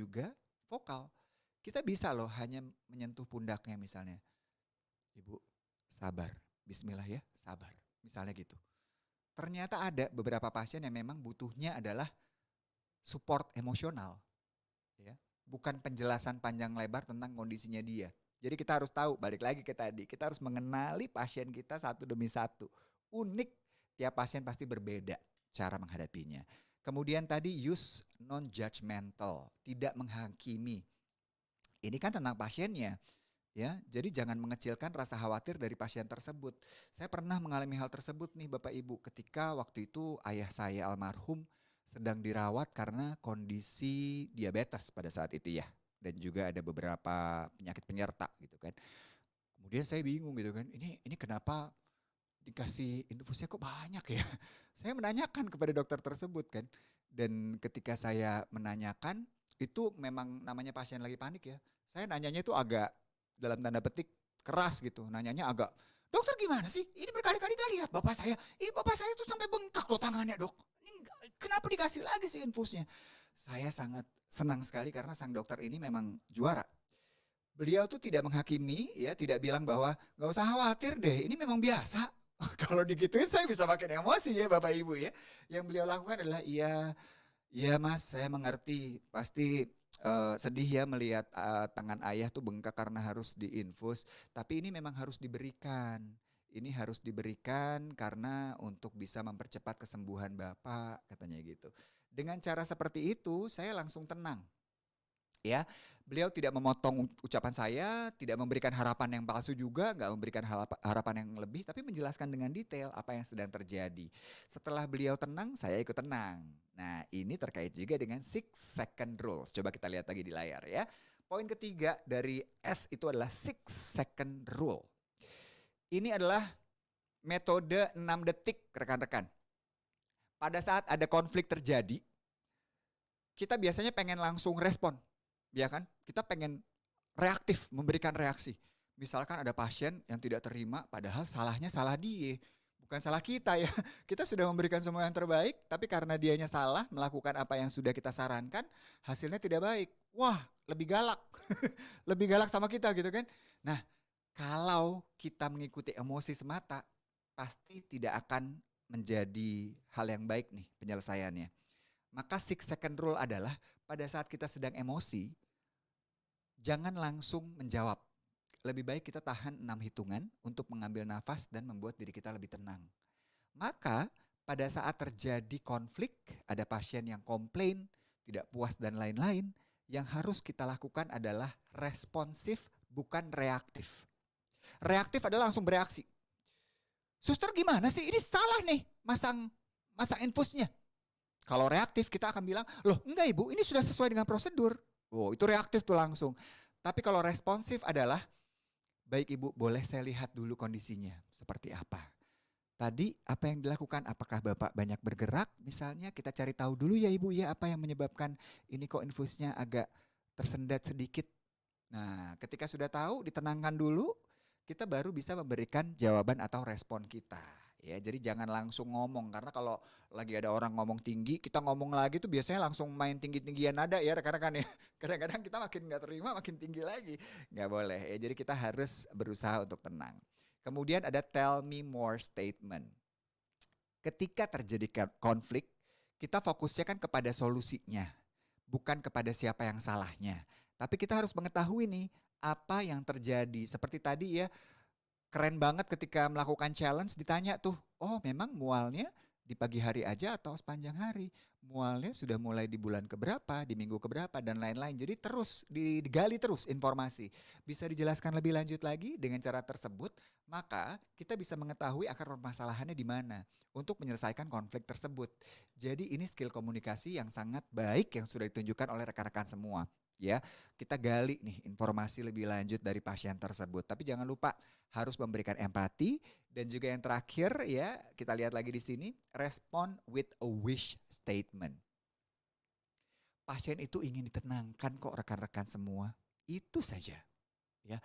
juga vokal. Kita bisa loh hanya menyentuh pundaknya misalnya. Ibu, sabar. Bismillah ya, sabar. Misalnya gitu. Ternyata ada beberapa pasien yang memang butuhnya adalah support emosional. Ya. Bukan penjelasan panjang lebar tentang kondisinya dia. Jadi kita harus tahu, balik lagi ke tadi, kita harus mengenali pasien kita satu demi satu. Unik, tiap pasien pasti berbeda cara menghadapinya. Kemudian tadi use non-judgmental, tidak menghakimi. Ini kan tentang pasiennya. Ya, jadi jangan mengecilkan rasa khawatir dari pasien tersebut. Saya pernah mengalami hal tersebut nih Bapak Ibu ketika waktu itu ayah saya almarhum sedang dirawat karena kondisi diabetes pada saat itu ya. Dan juga ada beberapa penyakit penyerta gitu kan. Kemudian saya bingung gitu kan, ini kenapa dikasih infusnya kok banyak ya? Saya menanyakan kepada dokter tersebut kan. Dan ketika saya menanyakan, itu memang namanya pasien lagi panik ya. Saya nanyanya itu agak dalam tanda petik keras gitu. Nanyanya agak, dokter gimana sih? Ini berkali-kali lihat bapak saya. Ini bapak saya tuh sampai bengkak loh tangannya dok. Ini kenapa dikasih lagi sih infusnya? Saya sangat senang sekali karena sang dokter ini memang juara. Beliau tuh tidak menghakimi, ya, tidak bilang bahwa nggak usah khawatir deh, ini memang biasa. Kalau digituin saya bisa makin emosi ya Bapak Ibu ya. Yang beliau lakukan adalah iya, iya Mas, saya mengerti. Pasti sedih ya melihat tangan ayah tuh bengkak karena harus diinfus. Tapi ini memang harus diberikan. Ini harus diberikan karena untuk bisa mempercepat kesembuhan Bapak, katanya gitu. Dengan cara seperti itu, saya langsung tenang. Ya, beliau tidak memotong ucapan saya, tidak memberikan harapan yang palsu juga, nggak memberikan harapan yang lebih, tapi menjelaskan dengan detail apa yang sedang terjadi. Setelah beliau tenang, saya ikut tenang. Nah, ini terkait juga dengan 6 second rules. Coba kita lihat lagi di layar ya. Poin ketiga dari S itu adalah 6 second rule. Ini adalah metode 6 detik, rekan-rekan. Pada saat ada konflik terjadi, kita biasanya pengen langsung respon. Ya kan? Kita pengen reaktif, memberikan reaksi. Misalkan ada pasien yang tidak terima, padahal salahnya salah dia. Bukan salah kita ya. Kita sudah memberikan semua yang terbaik, tapi karena dianya salah melakukan apa yang sudah kita sarankan, hasilnya tidak baik. Wah, lebih galak. Lebih galak sama kita gitu kan. Nah, kalau kita mengikuti emosi semata, pasti tidak akan menjadi hal yang baik nih penyelesaiannya. Maka 6 second rule adalah pada saat kita sedang emosi, jangan langsung menjawab. Lebih baik kita tahan 6 hitungan untuk mengambil nafas dan membuat diri kita lebih tenang. Maka pada saat terjadi konflik, ada pasien yang komplain, tidak puas dan lain-lain, yang harus kita lakukan adalah responsif bukan reaktif. Reaktif adalah langsung bereaksi. Suster gimana sih? Ini salah nih masang infusnya. Kalau reaktif kita akan bilang, loh enggak ibu, ini sudah sesuai dengan prosedur. Oh, itu reaktif tuh langsung. Tapi kalau responsif adalah, baik ibu, boleh saya lihat dulu kondisinya seperti apa. Tadi apa yang dilakukan? Apakah bapak banyak bergerak? Misalnya kita cari tahu dulu ya ibu ya, apa yang menyebabkan ini kok infusnya agak tersendat sedikit. Nah, ketika sudah tahu, ditenangkan dulu, kita baru bisa memberikan jawaban atau respon kita. Ya, jadi jangan langsung ngomong karena kalau lagi ada orang ngomong tinggi, kita ngomong lagi tuh biasanya langsung main tinggi-tinggian nada ya rekan-rekan ya. Kadang-kadang kita makin nggak terima, makin tinggi lagi. Nggak boleh ya. Jadi kita harus berusaha untuk tenang. Kemudian ada tell me more statement. Ketika terjadi konflik, kita fokusnya kan kepada solusinya, bukan kepada siapa yang salahnya. Tapi kita harus mengetahui nih apa yang terjadi. Seperti tadi ya, keren banget ketika melakukan challenge ditanya tuh, oh memang mualnya di pagi hari aja atau sepanjang hari? Mualnya sudah mulai di bulan keberapa, di minggu keberapa, dan lain-lain. Jadi terus digali terus informasi. Bisa dijelaskan lebih lanjut lagi dengan cara tersebut, maka kita bisa mengetahui akar permasalahannya di mana untuk menyelesaikan konflik tersebut. Jadi ini skill komunikasi yang sangat baik yang sudah ditunjukkan oleh rekan-rekan semua. Ya, kita gali nih informasi lebih lanjut dari pasien tersebut. Tapi jangan lupa harus memberikan empati dan juga yang terakhir ya, kita lihat lagi di sini, respond with a wish statement. Pasien itu ingin ditenangkan kok rekan-rekan semua. Itu saja. Ya.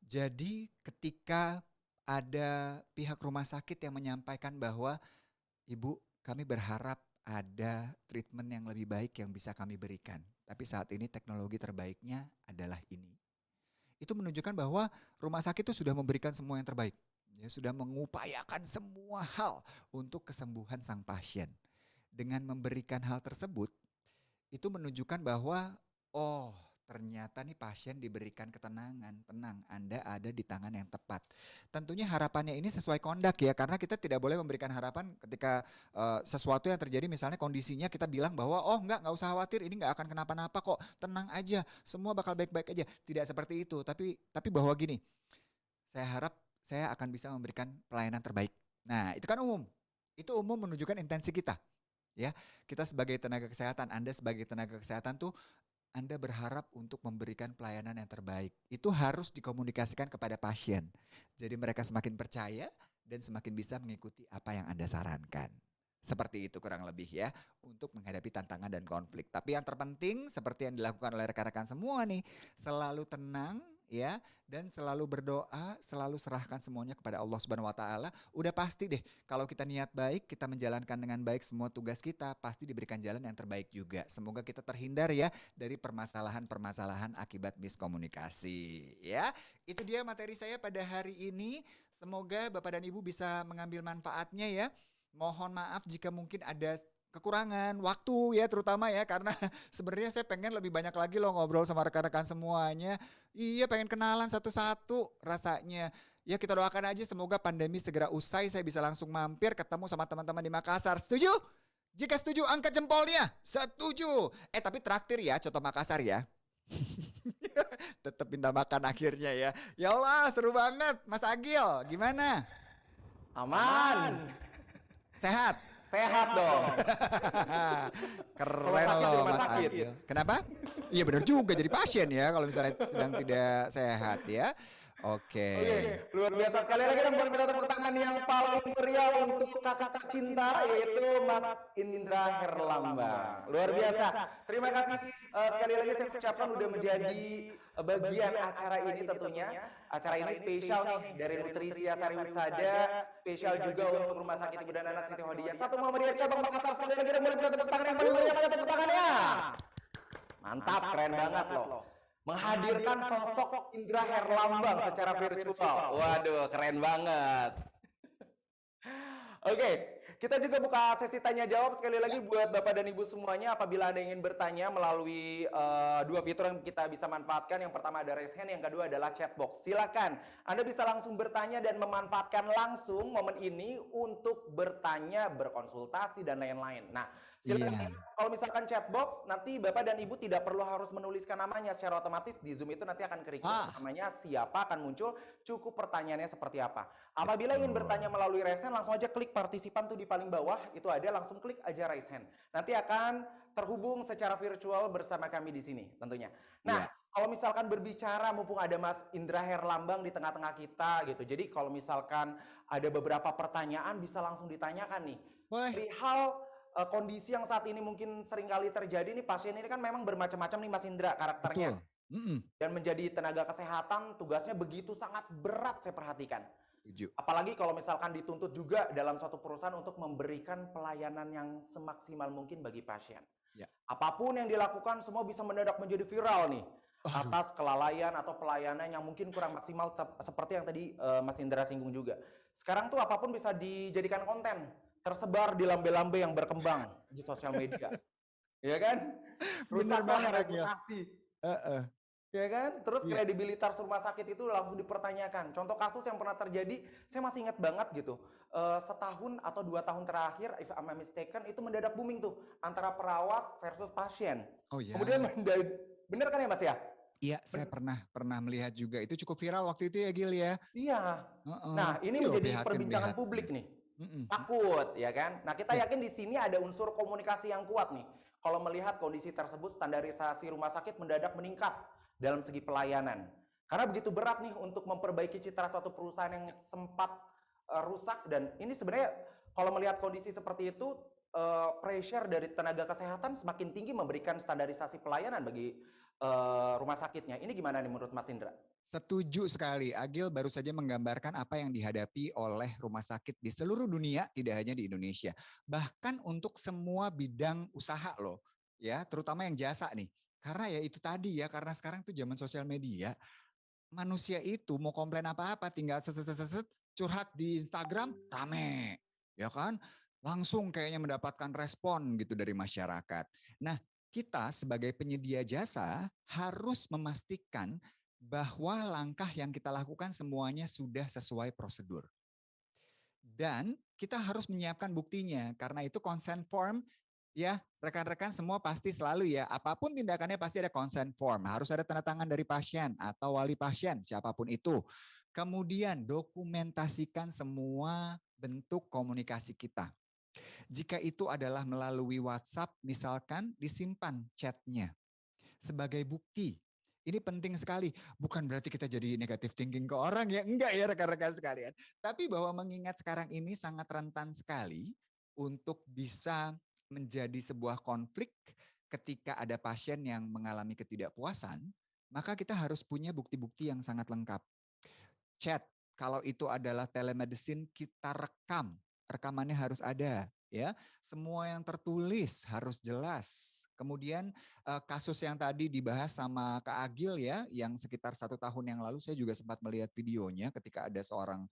Jadi ketika ada pihak rumah sakit yang menyampaikan bahwa Ibu, kami berharap ada treatment yang lebih baik yang bisa kami berikan. Tapi saat ini teknologi terbaiknya adalah ini. Itu menunjukkan bahwa rumah sakit itu sudah memberikan semua yang terbaik. Ya, sudah mengupayakan semua hal untuk kesembuhan sang pasien. Dengan memberikan hal tersebut, itu menunjukkan bahwa oh, ternyata nih pasien diberikan ketenangan, tenang, Anda ada di tangan yang tepat. Tentunya harapannya ini sesuai kondak ya, karena kita tidak boleh memberikan harapan ketika sesuatu yang terjadi misalnya kondisinya kita bilang bahwa oh nggak usah khawatir, ini nggak akan kenapa-napa kok, tenang aja, semua bakal baik-baik aja. Tidak seperti itu, tapi bahwa gini, saya harap saya akan bisa memberikan pelayanan terbaik. Nah, itu kan umum. Itu umum menunjukkan intensi kita. Ya, kita sebagai tenaga kesehatan, Anda sebagai tenaga kesehatan tuh Anda berharap untuk memberikan pelayanan yang terbaik. Itu harus dikomunikasikan kepada pasien. Jadi mereka semakin percaya dan semakin bisa mengikuti apa yang Anda sarankan. Seperti itu kurang lebih ya untuk menghadapi tantangan dan konflik. Tapi yang terpenting seperti yang dilakukan oleh rekan-rekan semua nih, selalu tenang ya dan selalu berdoa, selalu serahkan semuanya kepada Allah Subhanahu wa taala. Udah pasti deh kalau kita niat baik, kita menjalankan dengan baik semua tugas kita, pasti diberikan jalan yang terbaik juga. Semoga kita terhindar ya dari permasalahan-permasalahan akibat miskomunikasi ya. Itu dia materi saya pada hari ini. Semoga Bapak dan Ibu bisa mengambil manfaatnya ya. Mohon maaf jika mungkin ada kekurangan waktu ya terutama ya karena sebenarnya saya pengen lebih banyak lagi loh ngobrol sama rekan-rekan semuanya. Iya pengen kenalan satu-satu rasanya. Ya kita doakan aja semoga pandemi segera usai saya bisa langsung mampir ketemu sama teman-teman di Makassar. Setuju? Jika setuju angkat jempolnya. Setuju. Tapi traktir ya Coto Makassar ya. Tetap minta makan akhirnya ya. Ya Allah seru banget Mas Agil. Gimana? Aman. Sehat? Sehat dong. Keren sakit di loh rumah Mas sakit. Agil. Kenapa? Iya benar juga jadi pasien ya kalau misalnya sedang tidak sehat ya. Oke. Luar biasa sekali lagi dong buat kita tepuk tangan yang paling meriah untuk kakak tercinta yaitu Mas Indra Herlambang. Luar biasa. Terima kasih sekali lagi saya ucapkan udah menjadi bagian acara ini tentunya. Acara ini spesial nih dari Nutrisia Sari Wisada, spesial juga untuk Rumah Sakit Ibu dan Anak Siti Hodijah. Satu Muhammadiyah Cabang Makassar sekali lagi dan boleh kita tepuk tangan yang paling meriah, tepuk tangannya. Mantap, keren banget loh. Menghadirkan sosok Indra Herlambang secara virtual. Waduh, keren banget. Oke, kita juga buka sesi tanya jawab sekali lagi buat Bapak dan Ibu semuanya. Apabila Anda ingin bertanya melalui dua fitur yang kita bisa manfaatkan. Yang pertama ada raise hand, yang kedua adalah chat box. Silakan, Anda bisa langsung bertanya dan memanfaatkan langsung momen ini untuk bertanya, berkonsultasi dan lain-lain. Nah, silakan kalau misalkan chat box, nanti Bapak dan Ibu tidak perlu harus menuliskan namanya, secara otomatis di Zoom itu nanti akan ke-record namanya, siapa akan muncul, cukup pertanyaannya seperti apa. Apabila ingin bertanya melalui raise hand, langsung aja klik partisipan tuh di paling bawah, itu ada, langsung klik aja raise hand. Nanti akan terhubung secara virtual bersama kami di sini tentunya. Nah, kalau misalkan berbicara mumpung ada Mas Indra Herlambang di tengah-tengah kita gitu. Jadi kalau misalkan ada beberapa pertanyaan bisa langsung ditanyakan nih. Perihal kondisi yang saat ini mungkin seringkali terjadi nih, pasien ini kan memang bermacam-macam nih Mas Indra karakternya. Dan menjadi tenaga kesehatan tugasnya begitu sangat berat saya perhatikan. Apalagi kalau misalkan dituntut juga dalam suatu perusahaan untuk memberikan pelayanan yang semaksimal mungkin bagi pasien. Apapun yang dilakukan semua bisa mendadak menjadi viral nih. Atas kelalaian atau pelayanan yang mungkin kurang maksimal seperti yang tadi Mas Indra singgung juga. Sekarang tuh apapun bisa dijadikan konten. Tersebar di lambe-lambe yang berkembang di sosial media. Ya kan? Rusaklah reputasi. Ya kan? Terus kredibilitas rumah sakit itu langsung dipertanyakan. Contoh kasus yang pernah terjadi, saya masih ingat banget gitu. Setahun atau 2 tahun terakhir, if I'm not mistaken, itu mendadak booming tuh. Antara perawat versus pasien. Kemudian bener kan ya Mas ya? Iya, saya pernah melihat juga. Itu cukup viral waktu itu ya Gil ya? Iya. Nah, ini menjadi perbincangan publik nih. Takut, ya kan? Nah, kita yakin di sini ada unsur komunikasi yang kuat nih. Kalau melihat kondisi tersebut, standarisasi rumah sakit mendadak meningkat dalam segi pelayanan. Karena begitu berat nih untuk memperbaiki citra suatu perusahaan yang sempat rusak. Dan ini sebenarnya kalau melihat kondisi seperti itu, pressure dari tenaga kesehatan semakin tinggi memberikan standarisasi pelayanan bagi rumah sakitnya. Ini gimana nih menurut Mas Indra? Setuju sekali. Agil baru saja menggambarkan apa yang dihadapi oleh rumah sakit di seluruh dunia, tidak hanya di Indonesia. Bahkan untuk semua bidang usaha loh, ya, terutama yang jasa nih. Karena ya itu tadi ya, karena sekarang tuh zaman sosial media, manusia itu mau komplain apa-apa tinggal seset curhat di Instagram rame, ya kan? Langsung kayaknya mendapatkan respon gitu dari masyarakat. Nah, kita sebagai penyedia jasa harus memastikan bahwa langkah yang kita lakukan semuanya sudah sesuai prosedur. Dan kita harus menyiapkan buktinya, karena itu consent form ya, rekan-rekan semua pasti selalu ya, apapun tindakannya pasti ada consent form, harus ada tanda tangan dari pasien atau wali pasien, siapapun itu. Kemudian dokumentasikan semua bentuk komunikasi kita. Jika itu adalah melalui WhatsApp, misalkan disimpan chatnya sebagai bukti. Ini penting sekali. Bukan berarti kita jadi negatif thinking ke orang ya. Enggak ya rekan-rekan sekalian. Tapi bahwa mengingat sekarang ini sangat rentan sekali untuk bisa menjadi sebuah konflik ketika ada pasien yang mengalami ketidakpuasan, maka kita harus punya bukti-bukti yang sangat lengkap. Chat, kalau itu adalah telemedicine, kita rekam. Rekamannya harus ada, ya. Semua yang tertulis harus jelas. Kemudian kasus yang tadi dibahas sama Kak Agil ya, yang sekitar 1 tahun yang lalu saya juga sempat melihat videonya ketika ada seorang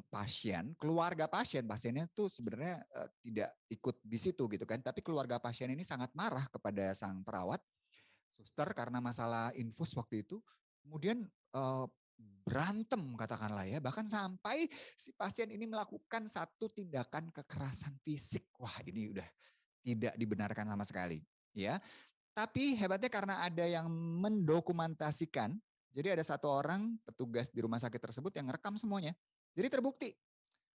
pasien, keluarga pasien, pasiennya tuh sebenarnya tidak ikut di situ gitu kan, tapi keluarga pasien ini sangat marah kepada sang perawat, suster karena masalah infus waktu itu, kemudian berantem katakanlah ya, bahkan sampai si pasien ini melakukan satu tindakan kekerasan fisik. Wah, ini udah tidak dibenarkan sama sekali, ya. Tapi hebatnya karena ada yang mendokumentasikan, jadi ada satu orang petugas di rumah sakit tersebut yang merekam semuanya. Jadi terbukti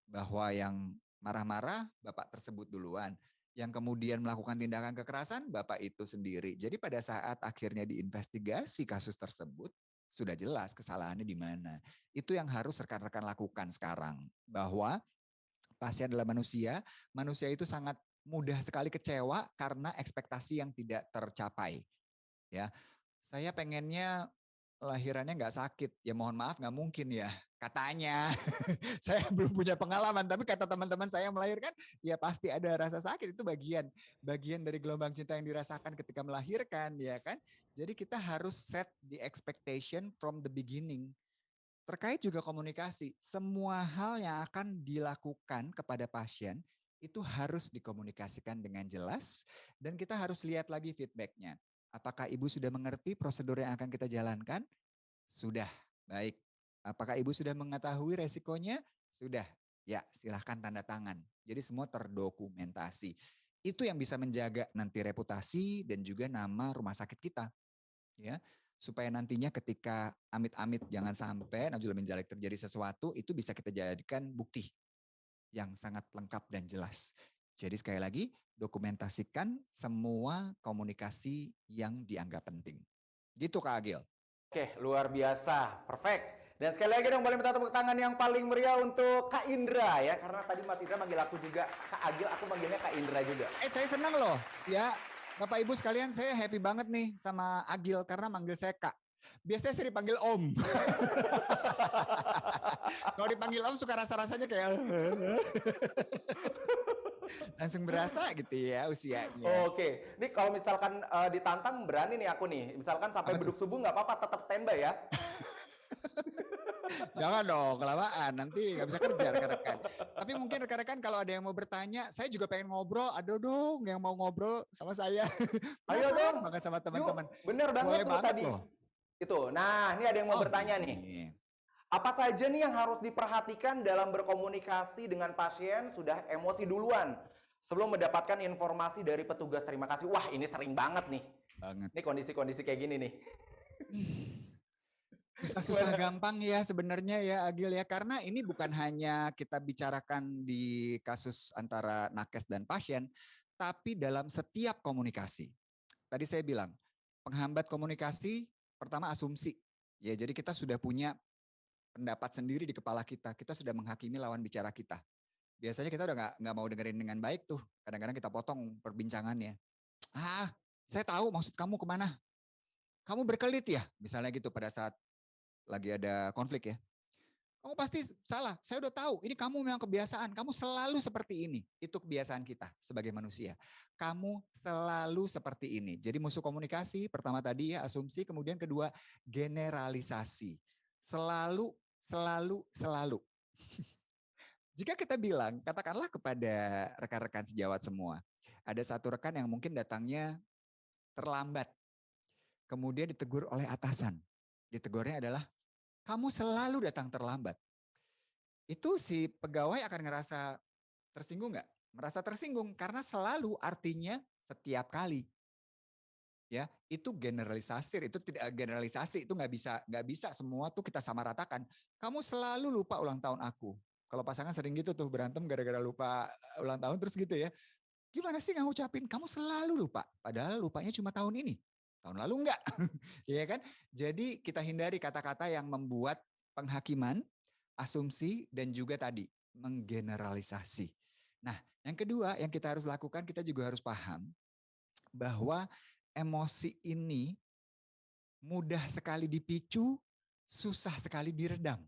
bahwa yang marah-marah bapak tersebut duluan, yang kemudian melakukan tindakan kekerasan bapak itu sendiri. Jadi pada saat akhirnya diinvestigasi kasus tersebut, sudah jelas kesalahannya di mana. Itu yang harus rekan-rekan lakukan sekarang, bahwa pasien adalah manusia, manusia itu sangat mudah sekali kecewa karena ekspektasi yang tidak tercapai. Ya, saya pengennya lahirannya nggak sakit, ya mohon maaf nggak mungkin ya, katanya. Saya belum punya pengalaman, tapi kata teman-teman saya yang melahirkan, ya pasti ada rasa sakit, itu bagian bagian dari gelombang cinta yang dirasakan ketika melahirkan, ya kan. Jadi kita harus set the expectation from the beginning. Terkait juga komunikasi, semua hal yang akan dilakukan kepada pasien itu harus dikomunikasikan dengan jelas dan kita harus lihat lagi feedbacknya. Apakah ibu sudah mengerti prosedur yang akan kita jalankan? Sudah, baik. Apakah ibu sudah mengetahui resikonya? Sudah, ya silahkan tanda tangan. Jadi semua terdokumentasi. Itu yang bisa menjaga nanti reputasi dan juga nama rumah sakit kita, ya, supaya nantinya ketika amit-amit jangan sampai najul min dzalik terjadi sesuatu, itu bisa kita jadikan bukti yang sangat lengkap dan jelas. Jadi sekali lagi, dokumentasikan semua komunikasi yang dianggap penting. Gitu Kak Agil. Oke, luar biasa. Perfect. Dan sekali lagi dong boleh minta tepuk tangan yang paling meriah untuk Kak Indra ya. Karena tadi Mas Indra manggil aku juga Kak Agil, aku manggilnya Kak Indra juga. Saya senang loh ya, Bapak Ibu sekalian, saya happy banget nih sama Agil karena manggil saya Kak. Biasanya saya dipanggil Om. Kalau dipanggil Om suka rasa-rasanya kayak langsung berasa gitu ya usianya. Oke, ini kalau misalkan ditantang berani nih aku nih. Misalkan sampai Apa tuh? beduk subuh nggak apa-apa, tetap standby ya. Jangan dong, kelamaan. Nanti nggak bisa kerja rekan-rekan. Tapi mungkin rekan-rekan kalau ada yang mau bertanya, saya juga pengen ngobrol. Ada dong yang mau ngobrol sama saya. Ayo Penasaran dong, banget sama yuk. teman-teman. Bener banget Boleh tuh banget tadi. loh. Itu. Nah, ini ada yang mau Oh bertanya nih. ini. Apa saja nih yang harus diperhatikan dalam berkomunikasi dengan pasien sudah emosi duluan sebelum mendapatkan informasi dari petugas terima kasih? Wah, ini sering banget nih. Banget. Ini kondisi-kondisi kayak gini nih. Susah-susah gampang ya sebenarnya ya Agil ya. Karena ini bukan hanya kita bicarakan di kasus antara nakes dan pasien, tapi dalam setiap komunikasi. Tadi saya bilang, penghambat komunikasi pertama asumsi. Ya, jadi kita sudah punya pendapat sendiri di kepala kita. Kita sudah menghakimi lawan bicara kita. Biasanya kita udah nggak mau dengerin dengan baik tuh. Kadang-kadang kita potong perbincangannya. Ah, saya tahu maksud kamu kemana. kamu berkelit ya, misalnya gitu pada saat lagi ada konflik ya. Kamu pasti salah. Saya udah tahu. Ini kamu memang kebiasaan. Kamu selalu seperti ini. Itu kebiasaan kita sebagai manusia. Kamu selalu seperti ini. Jadi musuh komunikasi. Pertama tadi ya asumsi. Kemudian kedua generalisasi. Selalu, selalu, selalu. Jika kita bilang, katakanlah kepada rekan-rekan sejawat semua. Ada satu rekan yang mungkin datangnya terlambat. Kemudian ditegur oleh atasan. Ditegurnya adalah, kamu selalu datang terlambat. Itu si pegawai akan ngerasa tersinggung nggak? Merasa tersinggung karena selalu artinya setiap kali. Ya, itu generalisasi, itu tidak generalisasi, itu nggak bisa semua tuh kita samaratakan. Kamu selalu lupa ulang tahun aku. Kalau pasangan sering gitu tuh berantem gara-gara lupa ulang tahun terus gitu ya. Gimana sih nggak ngucapin? Kamu selalu lupa. Padahal lupanya cuma tahun ini. Tahun lalu enggak. Ya kan? Jadi kita hindari kata-kata yang membuat penghakiman, asumsi, dan juga tadi menggeneralisasi. Nah, yang kedua yang kita harus lakukan, kita juga harus paham bahwa emosi ini mudah sekali dipicu, susah sekali diredam.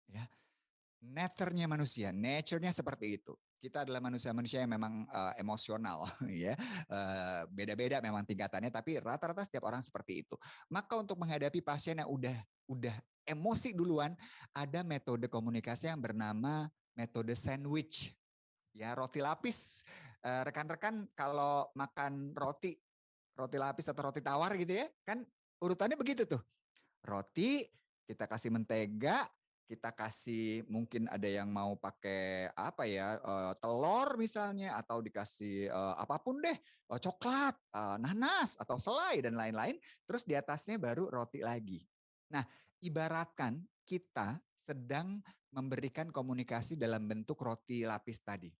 Ya, nature-nya manusia, nature-nya seperti itu. Kita adalah manusia-manusia yang memang emosional, ya. Beda-beda memang tingkatannya, tapi rata-rata setiap orang seperti itu. Maka untuk menghadapi pasien yang udah emosi duluan, ada metode komunikasi yang bernama metode sandwich. Ya, roti lapis. Rekan-rekan kalau makan roti lapis atau roti tawar gitu ya, kan urutannya begitu tuh. Roti, kita kasih mentega, kita kasih mungkin ada yang mau pakai apa ya, telur misalnya, atau dikasih apapun deh, coklat, nanas, atau selai, dan lain-lain. Terus di atasnya baru roti lagi. Nah, ibaratkan kita sedang memberikan komunikasi dalam bentuk roti lapis tadi.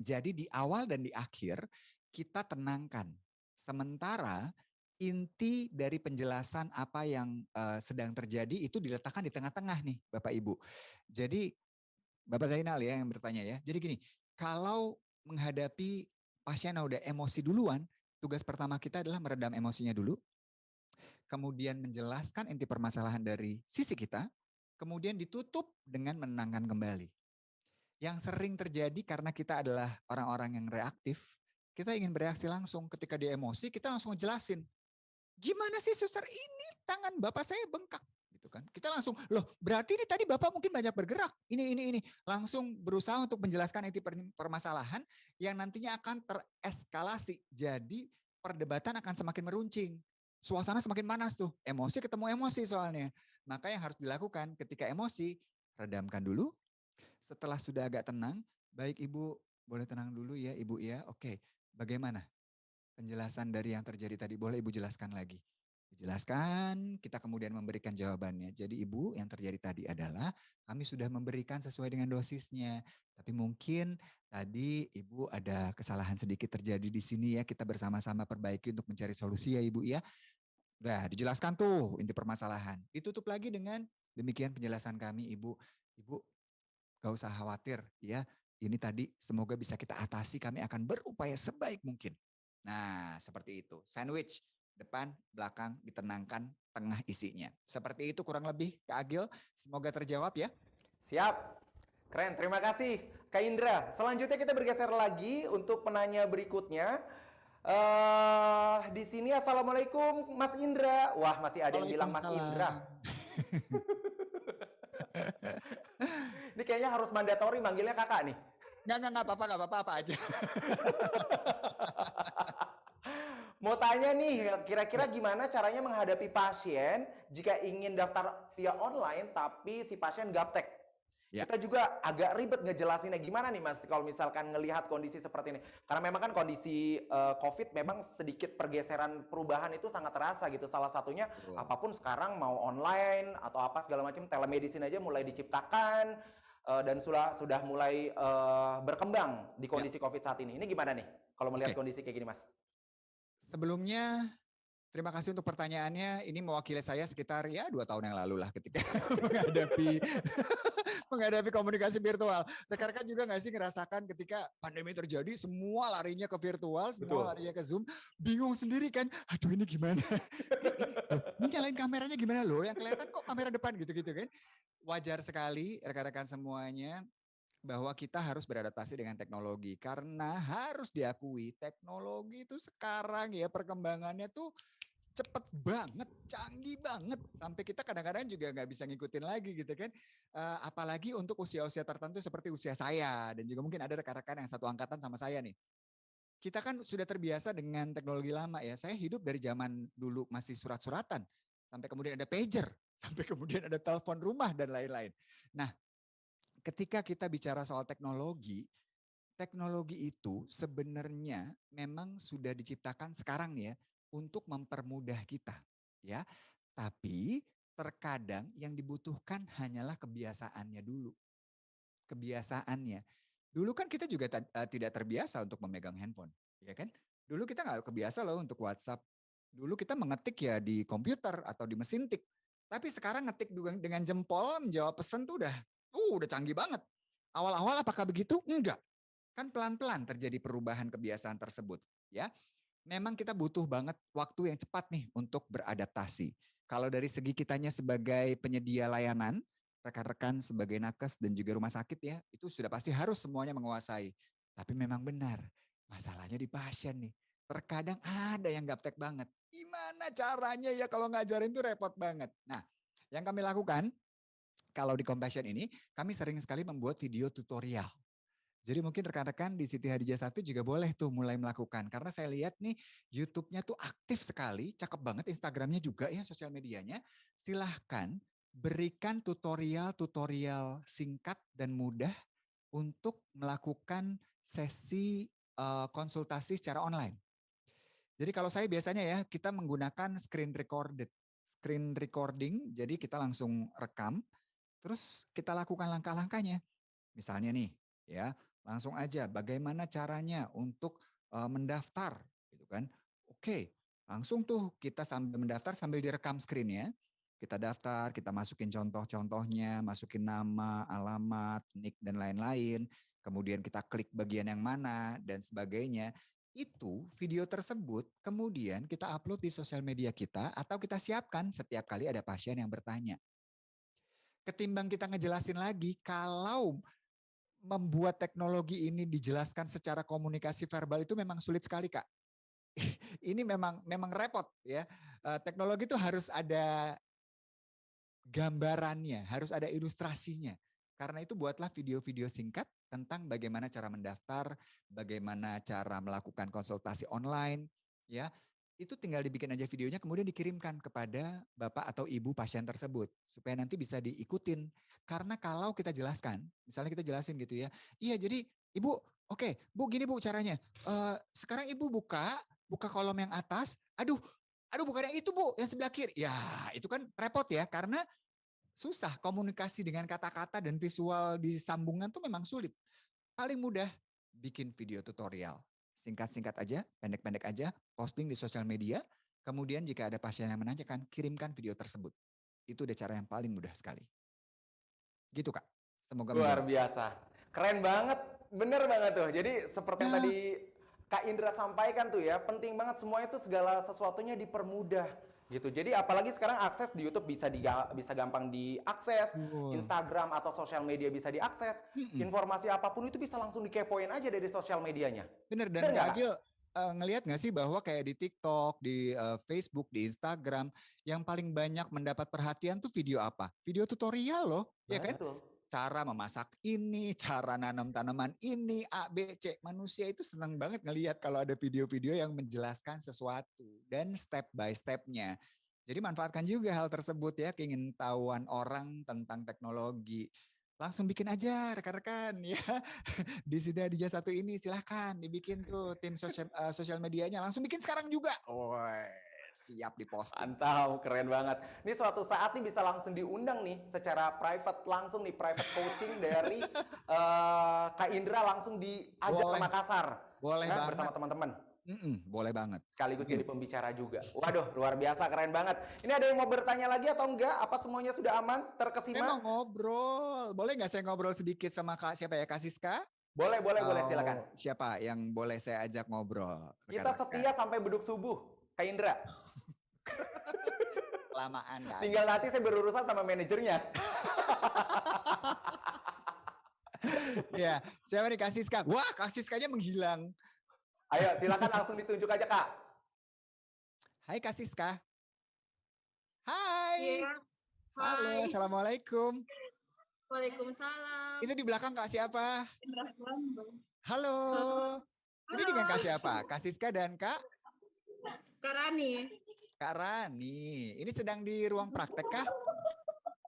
Jadi di awal dan di akhir kita tenangkan. Sementara inti dari penjelasan apa yang sedang terjadi itu diletakkan di tengah-tengah nih Bapak Ibu. Jadi Bapak Zainal ya yang bertanya ya. Jadi gini, kalau menghadapi pasien yang udah emosi duluan, tugas pertama kita adalah meredam emosinya dulu, kemudian menjelaskan inti permasalahan dari sisi kita, kemudian ditutup dengan menenangkan kembali. Yang sering terjadi karena kita adalah orang-orang yang reaktif, kita ingin bereaksi langsung. Ketika dia emosi, kita langsung ngejelasin. Gimana sih suster, ini tangan bapak saya bengkak. Gitu kan. Kita langsung, loh berarti ini tadi bapak mungkin banyak bergerak. Ini. Langsung berusaha untuk menjelaskan inti permasalahan yang nantinya akan tereskalasi. Jadi perdebatan akan semakin meruncing. Suasana semakin panas tuh. Emosi ketemu emosi soalnya. Maka yang harus dilakukan ketika emosi, redamkan dulu. Setelah sudah agak tenang, baik Ibu, boleh tenang dulu ya Ibu ya. Oke, bagaimana penjelasan dari yang terjadi tadi? Boleh Ibu jelaskan lagi? Dijelaskan, kita kemudian memberikan jawabannya. Jadi Ibu, yang terjadi tadi adalah kami sudah memberikan sesuai dengan dosisnya. Tapi mungkin tadi Ibu ada kesalahan sedikit terjadi di sini ya. Kita bersama-sama perbaiki untuk mencari solusi ya Ibu ya. Udah dijelaskan tuh inti permasalahan. Ditutup lagi dengan demikian penjelasan kami Ibu. Ibu, gak usah khawatir ya. Ini tadi semoga bisa kita atasi, kami akan berupaya sebaik mungkin. Nah, seperti itu. Sandwich, depan, belakang, ditenangkan, tengah isinya. Seperti itu kurang lebih Kak Agil. Semoga terjawab ya. Siap. Keren, terima kasih Kak Indra. Selanjutnya kita bergeser lagi untuk penanya berikutnya. Di sini assalamualaikum Mas Indra. Wah, masih ada yang bilang Mas Indra. Waalaikumsalam. Ini kayaknya harus mandatori manggilnya kakak nih. Enggak apa-apa aja. Mau tanya nih, kira-kira gimana caranya menghadapi pasien jika ingin daftar via online tapi si pasien gaptek? Ya. Kita juga agak ribet ngejelasinnya. Gimana nih Mas kalau misalkan ngelihat kondisi seperti ini? Karena memang kan kondisi COVID memang sedikit pergeseran perubahan itu sangat terasa gitu. Salah satunya apapun sekarang mau online atau apa segala macam, telemedicine aja mulai diciptakan dan sudah mulai berkembang di kondisi COVID saat ini. Ini gimana nih kalau melihat kondisi kayak gini Mas? Sebelumnya Terima kasih untuk pertanyaannya. Ini mewakili saya sekitar 2 tahun yang lalu lah ketika menghadapi menghadapi komunikasi virtual. Rekan-rekan juga nggak sih ngerasakan ketika pandemi terjadi, semua larinya ke virtual, semua Betul. larinya ke Zoom, bingung sendiri kan? Aduh ini gimana? Ini nyalain kameranya gimana loh? Yang kelihatan kok kamera depan gitu-gitu kan? Wajar sekali rekan-rekan semuanya bahwa kita harus beradaptasi dengan teknologi karena harus diakui teknologi itu sekarang ya perkembangannya tuh cepet banget, canggih banget sampai kita kadang-kadang juga nggak bisa ngikutin lagi gitu kan. Apalagi untuk usia-usia tertentu seperti usia saya dan juga mungkin ada rekan-rekan yang satu angkatan sama saya nih. Kita kan sudah terbiasa dengan teknologi lama ya. Saya hidup dari zaman dulu masih surat-suratan sampai kemudian ada pager, sampai kemudian ada telepon rumah dan lain-lain. Nah, ketika kita bicara soal teknologi, teknologi itu sebenarnya memang sudah diciptakan sekarang ya untuk mempermudah kita, ya. Tapi terkadang yang dibutuhkan hanyalah kebiasaannya dulu, kebiasaannya. Dulu kan kita juga tidak terbiasa untuk memegang handphone, ya kan? Dulu kita nggak kebiasa loh untuk WhatsApp. Dulu kita mengetik ya di komputer atau di mesin tik. Tapi sekarang ngetik dengan jempol menjawab pesan tuh udah canggih banget. Awal-awal apakah begitu? Enggak. Kan pelan-pelan terjadi perubahan kebiasaan tersebut, ya. Memang kita butuh banget waktu yang cepat nih untuk beradaptasi. Kalau dari segi kitanya sebagai penyedia layanan, rekan-rekan sebagai nakes dan juga rumah sakit ya, itu sudah pasti harus semuanya menguasai. Tapi memang benar, masalahnya di pasien nih. Terkadang ada yang gaptek banget. Gimana caranya ya kalau ngajarin tuh repot banget. Nah, yang kami lakukan kalau di Compassion ini, kami sering sekali membuat video tutorial. Jadi mungkin rekan-rekan di Siti Hadijah 1 juga boleh tuh mulai melakukan. Karena saya lihat nih YouTube-nya tuh aktif sekali, cakep banget Instagram-nya juga ya sosial medianya. Silahkan berikan tutorial-tutorial singkat dan mudah untuk melakukan sesi konsultasi secara online. Jadi kalau saya biasanya ya kita menggunakan screen recording, jadi kita langsung rekam, terus kita lakukan langkah-langkahnya. Misalnya nih, ya, langsung aja bagaimana caranya untuk mendaftar gitu kan. Oke, langsung tuh kita sambil mendaftar sambil direkam screen-nya. Kita daftar, kita masukin contoh-contohnya, masukin nama, alamat, nick dan lain-lain. Kemudian kita klik bagian yang mana dan sebagainya. Itu video tersebut kemudian kita upload di sosial media kita atau kita siapkan setiap kali ada pasien yang bertanya. Ketimbang kita ngejelasin lagi, kalau membuat teknologi ini dijelaskan secara komunikasi verbal itu memang sulit sekali, Kak. Ini memang repot ya. Teknologi itu harus ada gambarannya, harus ada ilustrasinya. Karena itu buatlah video-video singkat tentang bagaimana cara mendaftar, bagaimana cara melakukan konsultasi online, ya. Itu tinggal dibikin aja videonya kemudian dikirimkan kepada Bapak atau Ibu pasien tersebut supaya nanti bisa diikutin. Karena kalau kita jelaskan, misalnya kita jelasin gitu ya. Iya, jadi Ibu, oke, Bu gini Bu caranya. Sekarang Ibu buka kolom yang atas. Aduh bukan yang itu Bu, yang sebelah kiri. Ya, itu kan repot ya karena susah komunikasi dengan kata-kata dan visual di sambungan tuh memang sulit. Paling mudah bikin video tutorial. Singkat-singkat aja, pendek-pendek aja, posting di sosial media. Kemudian jika ada pasien yang menanyakan, kirimkan video tersebut. Itu udah cara yang paling mudah sekali. Gitu Kak, semoga Luar menjawab. biasa. Keren banget. Bener banget tuh. Jadi seperti yang Ya, tadi Kak Indra sampaikan tuh ya, penting banget semuanya tuh segala sesuatunya dipermudah gitu. Jadi apalagi sekarang akses di YouTube bisa gampang diakses, betul. Instagram atau sosial media bisa diakses, Mm-mm. informasi apapun itu bisa langsung dikepoin aja dari sosial medianya. Bener, dan Bener Kak nggak Kak? Agil ngelihat nggak sih bahwa kayak di TikTok, di Facebook, di Instagram, yang paling banyak mendapat perhatian tuh video apa? Video tutorial loh, ya kan? Betul. Cara memasak ini, cara nanam tanaman ini, A, B, C. Manusia itu senang banget ngelihat kalau ada video-video yang menjelaskan sesuatu dan step by step-nya. Jadi manfaatkan juga hal tersebut ya, keingintahuan orang tentang teknologi. Langsung bikin aja rekan-rekan ya. Di Siti Hadijah 1 ini silahkan dibikin tuh tim sosial medianya. Langsung bikin sekarang juga. Oh, siap diposting. Mantap, keren banget. Ini suatu saat nih bisa langsung diundang nih secara private langsung nih private coaching dari Kak Indra langsung diajak ke Boleh, Makassar boleh ya bersama banget. teman-teman. Boleh banget. Sekaligus Setuju. jadi pembicara juga. Waduh, luar biasa, keren banget. Ini ada yang mau bertanya lagi atau enggak? Apa semuanya sudah aman, Saya mau terkesima? ngobrol. Boleh nggak saya ngobrol sedikit sama Kak siapa ya? Kak Siska? Boleh, boleh, boleh, silakan. Atau siapa yang boleh saya ajak ngobrol? Kita Rekan-rekan. setia sampai beduk subuh, Kak Indra. Lamaan Kak Tinggal Agil. nanti saya berurusan sama manajernya. Ya, siapa nih Kak Siska? Wah, Kak Siskanya menghilang. Ayo, silakan langsung ditunjuk aja, Kak. Hai Kak Siska. Hai. Iya, Halo, hai. Assalamualaikum. Waalaikumsalam. Itu di belakang Kak siapa? Halo. Ini Halo, dengan Kak siapa? Kak Siska dan Kak Kak Rani. Kak Rani. Ini sedang di ruang praktek kah?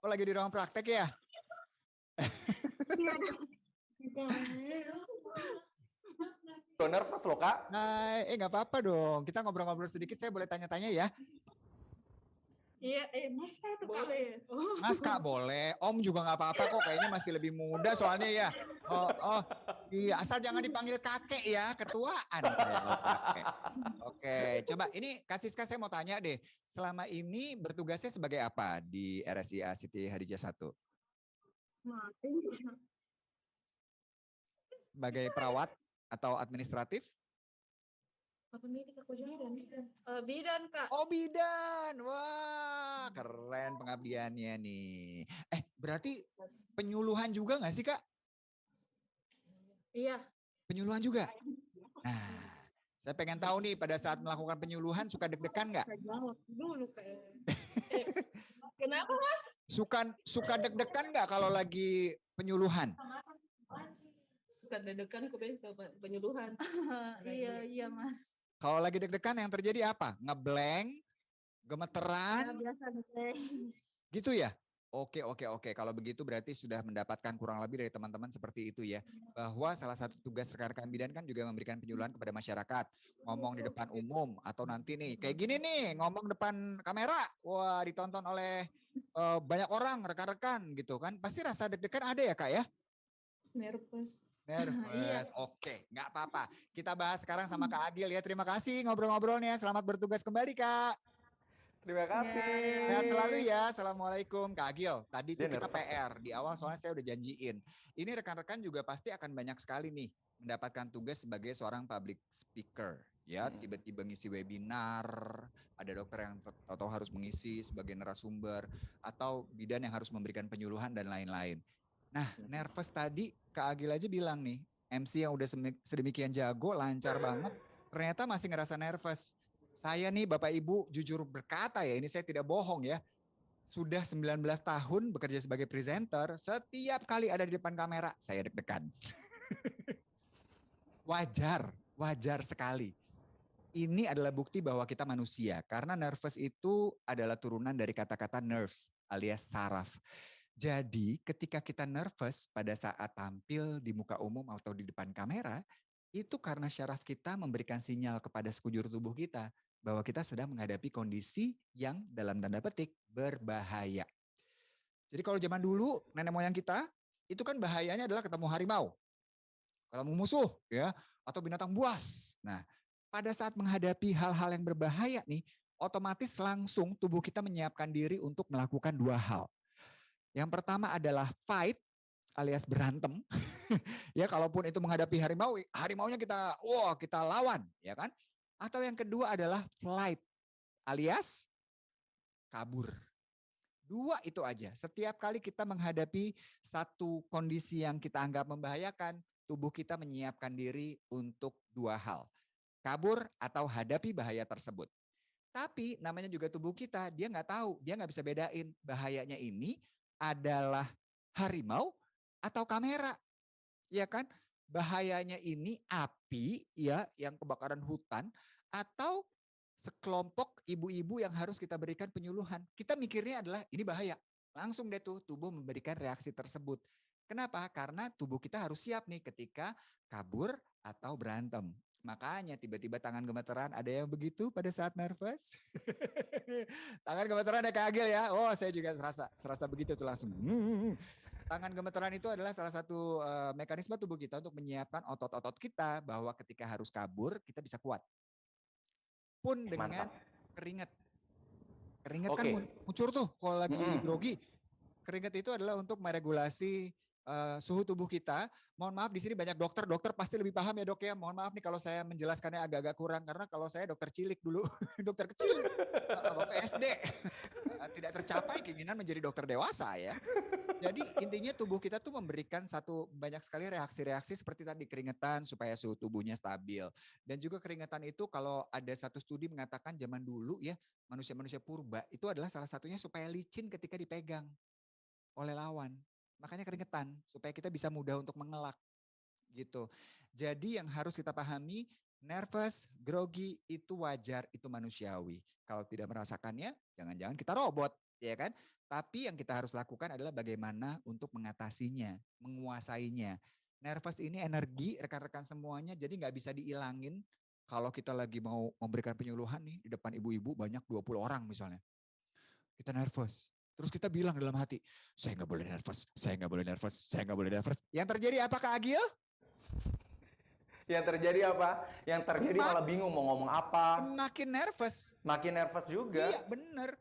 Oh, lagi di ruang praktek ya? Lo nervous loh, Kak. Hai, nggak apa-apa dong. Kita ngobrol-ngobrol sedikit. Saya boleh tanya-tanya ya? Iya, Mas Kak itu boleh. Mas Kak boleh. Om juga nggak apa-apa kok. Kayaknya masih lebih muda soalnya ya. Iya. Asal jangan dipanggil kakek ya. Ketuaan saya kalau kakek. Oke, coba ini Kak Siska saya mau tanya deh. Selama ini bertugasnya sebagai apa di RSIA Siti Hadijah 1? Sebagai perawat atau administratif? Bidan, Kak. Oh, bidan. Wah, keren pengabdiannya nih. Berarti penyuluhan juga nggak sih, Kak? Iya. Penyuluhan juga? Nah, saya pengen tahu nih pada saat melakukan penyuluhan suka deg-degan nggak? Saya jawab dulu kayak. Kenapa, Mas? Suka deg-degan nggak kalau lagi penyuluhan? Suka deg-degan ke penyuluhan. Iya, Mas. Kalau lagi deg-degan yang terjadi apa? Ngeblank, gemeteran, Biasa nih. gitu ya? Oke. Kalau begitu berarti sudah mendapatkan kurang lebih dari teman-teman seperti itu ya. Bahwa salah satu tugas rekan-rekan bidan kan juga memberikan penyuluhan kepada masyarakat. Ngomong di depan umum atau nanti nih kayak gini nih ngomong depan kamera. Wah, ditonton oleh banyak orang, rekan-rekan gitu kan. Pasti rasa deg-degan ada ya Kak ya? Nervous. Nervous, oke, nggak apa-apa. Kita bahas sekarang sama Kak Agil ya. Terima kasih ngobrol-ngobrolnya. Selamat bertugas kembali Kak. Terima kasih. Sehat selalu ya. Assalamualaikum Kak Agil. Tadi tuh Dia kita nervous ya? PR di awal soalnya saya udah janjiin. Ini rekan-rekan juga pasti akan banyak sekali nih mendapatkan tugas sebagai seorang public speaker. Ya, tiba-tiba ngisi webinar, ada dokter yang tahu harus mengisi sebagai narasumber, atau bidan yang harus memberikan penyuluhan dan lain-lain. Nah, nervous tadi Kak Agil aja bilang nih, MC yang udah sedemikian jago, lancar banget, ternyata masih ngerasa nervous. Saya nih Bapak Ibu jujur berkata ya, ini saya tidak bohong ya, sudah 19 tahun bekerja sebagai presenter, setiap kali ada di depan kamera, saya deg-degan. Wajar sekali. Ini adalah bukti bahwa kita manusia, karena nervous itu adalah turunan dari kata-kata nerves alias saraf. Jadi ketika kita nervous pada saat tampil di muka umum atau di depan kamera, itu karena syaraf kita memberikan sinyal kepada sekujur tubuh kita bahwa kita sedang menghadapi kondisi yang dalam tanda petik berbahaya. Jadi kalau zaman dulu nenek moyang kita, itu kan bahayanya adalah ketemu harimau, ketemu musuh ya, atau binatang buas. Nah, pada saat menghadapi hal-hal yang berbahaya nih, otomatis langsung tubuh kita menyiapkan diri untuk melakukan dua hal. Yang pertama adalah fight alias berantem. Ya, kalaupun itu menghadapi harimau, harimaunya kita lawan, ya kan? Atau yang kedua adalah flight alias kabur. Dua itu aja. Setiap kali kita menghadapi satu kondisi yang kita anggap membahayakan, tubuh kita menyiapkan diri untuk dua hal. Kabur atau hadapi bahaya tersebut. Tapi namanya juga tubuh kita, dia nggak tahu, dia nggak bisa bedain bahayanya ini adalah harimau atau kamera, ya kan? Bahayanya ini api, ya, yang kebakaran hutan, atau sekelompok ibu-ibu yang harus kita berikan penyuluhan. Kita mikirnya adalah ini bahaya, langsung deh tuh tubuh memberikan reaksi tersebut. Kenapa? Karena tubuh kita harus siap nih ketika kabur atau berantem. Makanya tiba-tiba tangan gemeteran, ada yang begitu pada saat nervous? Tangan gemeteran ya Kak Agil ya? Oh, saya juga serasa begitu tuh langsung. Tangan gemeteran itu adalah salah satu mekanisme tubuh kita untuk menyiapkan otot-otot kita bahwa ketika harus kabur, kita bisa kuat. pun dengan Mantap. keringat. Keringat kan Oke. ngucur tuh kalau lagi Mm-mm. grogi. Keringat itu adalah untuk meregulasi suhu tubuh kita. Mohon maaf di sini banyak dokter pasti lebih paham ya dok ya. Mohon maaf nih kalau saya menjelaskannya agak-agak kurang karena kalau saya dokter cilik dulu, dokter kecil waktu SD tidak tercapai keinginan menjadi dokter dewasa ya. Jadi intinya tubuh kita tuh memberikan banyak sekali reaksi-reaksi seperti tadi keringetan supaya suhu tubuhnya stabil. Dan juga keringetan itu kalau ada satu studi mengatakan zaman dulu ya manusia-manusia purba itu adalah salah satunya supaya licin ketika dipegang oleh lawan. Makanya keringetan supaya kita bisa mudah untuk mengelak gitu. Jadi yang harus kita pahami nervous, grogi itu wajar, itu manusiawi. Kalau tidak merasakannya, jangan-jangan kita robot, ya kan? Tapi yang kita harus lakukan adalah bagaimana untuk mengatasinya, menguasainya. Nervous ini energi, rekan-rekan semuanya, jadi nggak bisa diilangin. Kalau kita lagi mau memberikan penyuluhan nih, di depan ibu-ibu banyak 20 orang misalnya. Kita nervous. Terus kita bilang dalam hati, saya nggak boleh nervous, saya nggak boleh nervous, saya nggak boleh nervous. Yang terjadi apa Kak Agil? Yang terjadi apa? Yang terjadi malah bingung mau ngomong apa. Makin nervous. Makin nervous juga. Iya bener.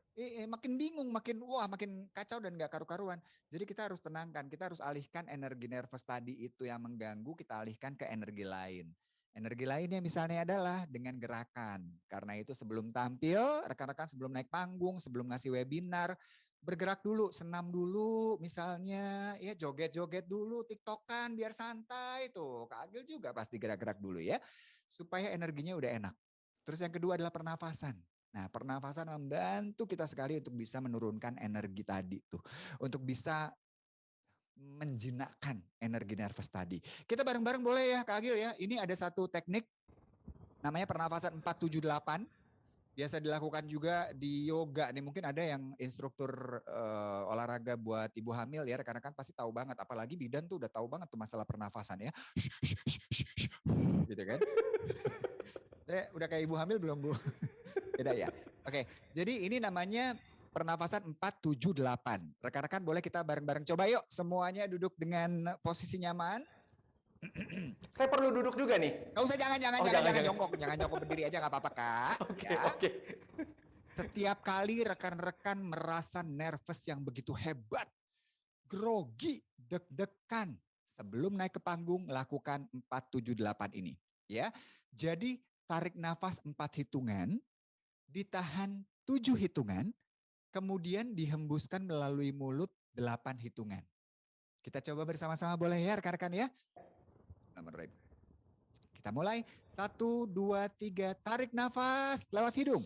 Makin bingung, makin kacau dan gak karu-karuan. Jadi kita harus tenangkan, kita harus alihkan energi nervous tadi itu yang mengganggu, kita alihkan ke energi lain. Energi lainnya misalnya adalah dengan gerakan. Karena itu sebelum tampil, rekan-rekan sebelum naik panggung, sebelum ngasih webinar, bergerak dulu, senam dulu misalnya, ya joget-joget dulu, tiktokan biar santai tuh. Kak Agil juga pasti gerak-gerak dulu ya, supaya energinya udah enak. Terus yang kedua adalah pernafasan. Nah, pernafasan membantu kita sekali untuk bisa menurunkan energi tadi tuh, untuk bisa menjinakkan energi nervous tadi. Kita bareng-bareng boleh ya Kak Agil ya. Ini ada satu teknik namanya pernafasan 478. Biasa dilakukan juga di yoga nih. Mungkin ada yang instruktur olahraga buat ibu hamil ya, rekan-rekan pasti tahu banget. Apalagi bidan tuh udah tahu banget tuh masalah pernafasan ya. Gitu kan. Saya udah kayak ibu hamil belum Bu? Beda ya. Oke, jadi ini namanya pernafasan 478. Rekan-rekan boleh kita bareng-bareng coba yuk. Semuanya duduk dengan posisi nyaman. Saya perlu duduk juga nih. Gak usah, jangan jongkok. Jangan jongkok, berdiri aja gak apa-apa Kak. Oke. Setiap kali rekan-rekan merasa nervous yang begitu hebat, grogi, deg-degan, sebelum naik ke panggung lakukan 478 ini. Ya, jadi tarik nafas 4 hitungan, ditahan 7 hitungan, kemudian dihembuskan melalui mulut 8 hitungan. Kita coba bersama-sama boleh ya rekan-rekan ya. Kita mulai. 1, 2, 3, tarik nafas lewat hidung.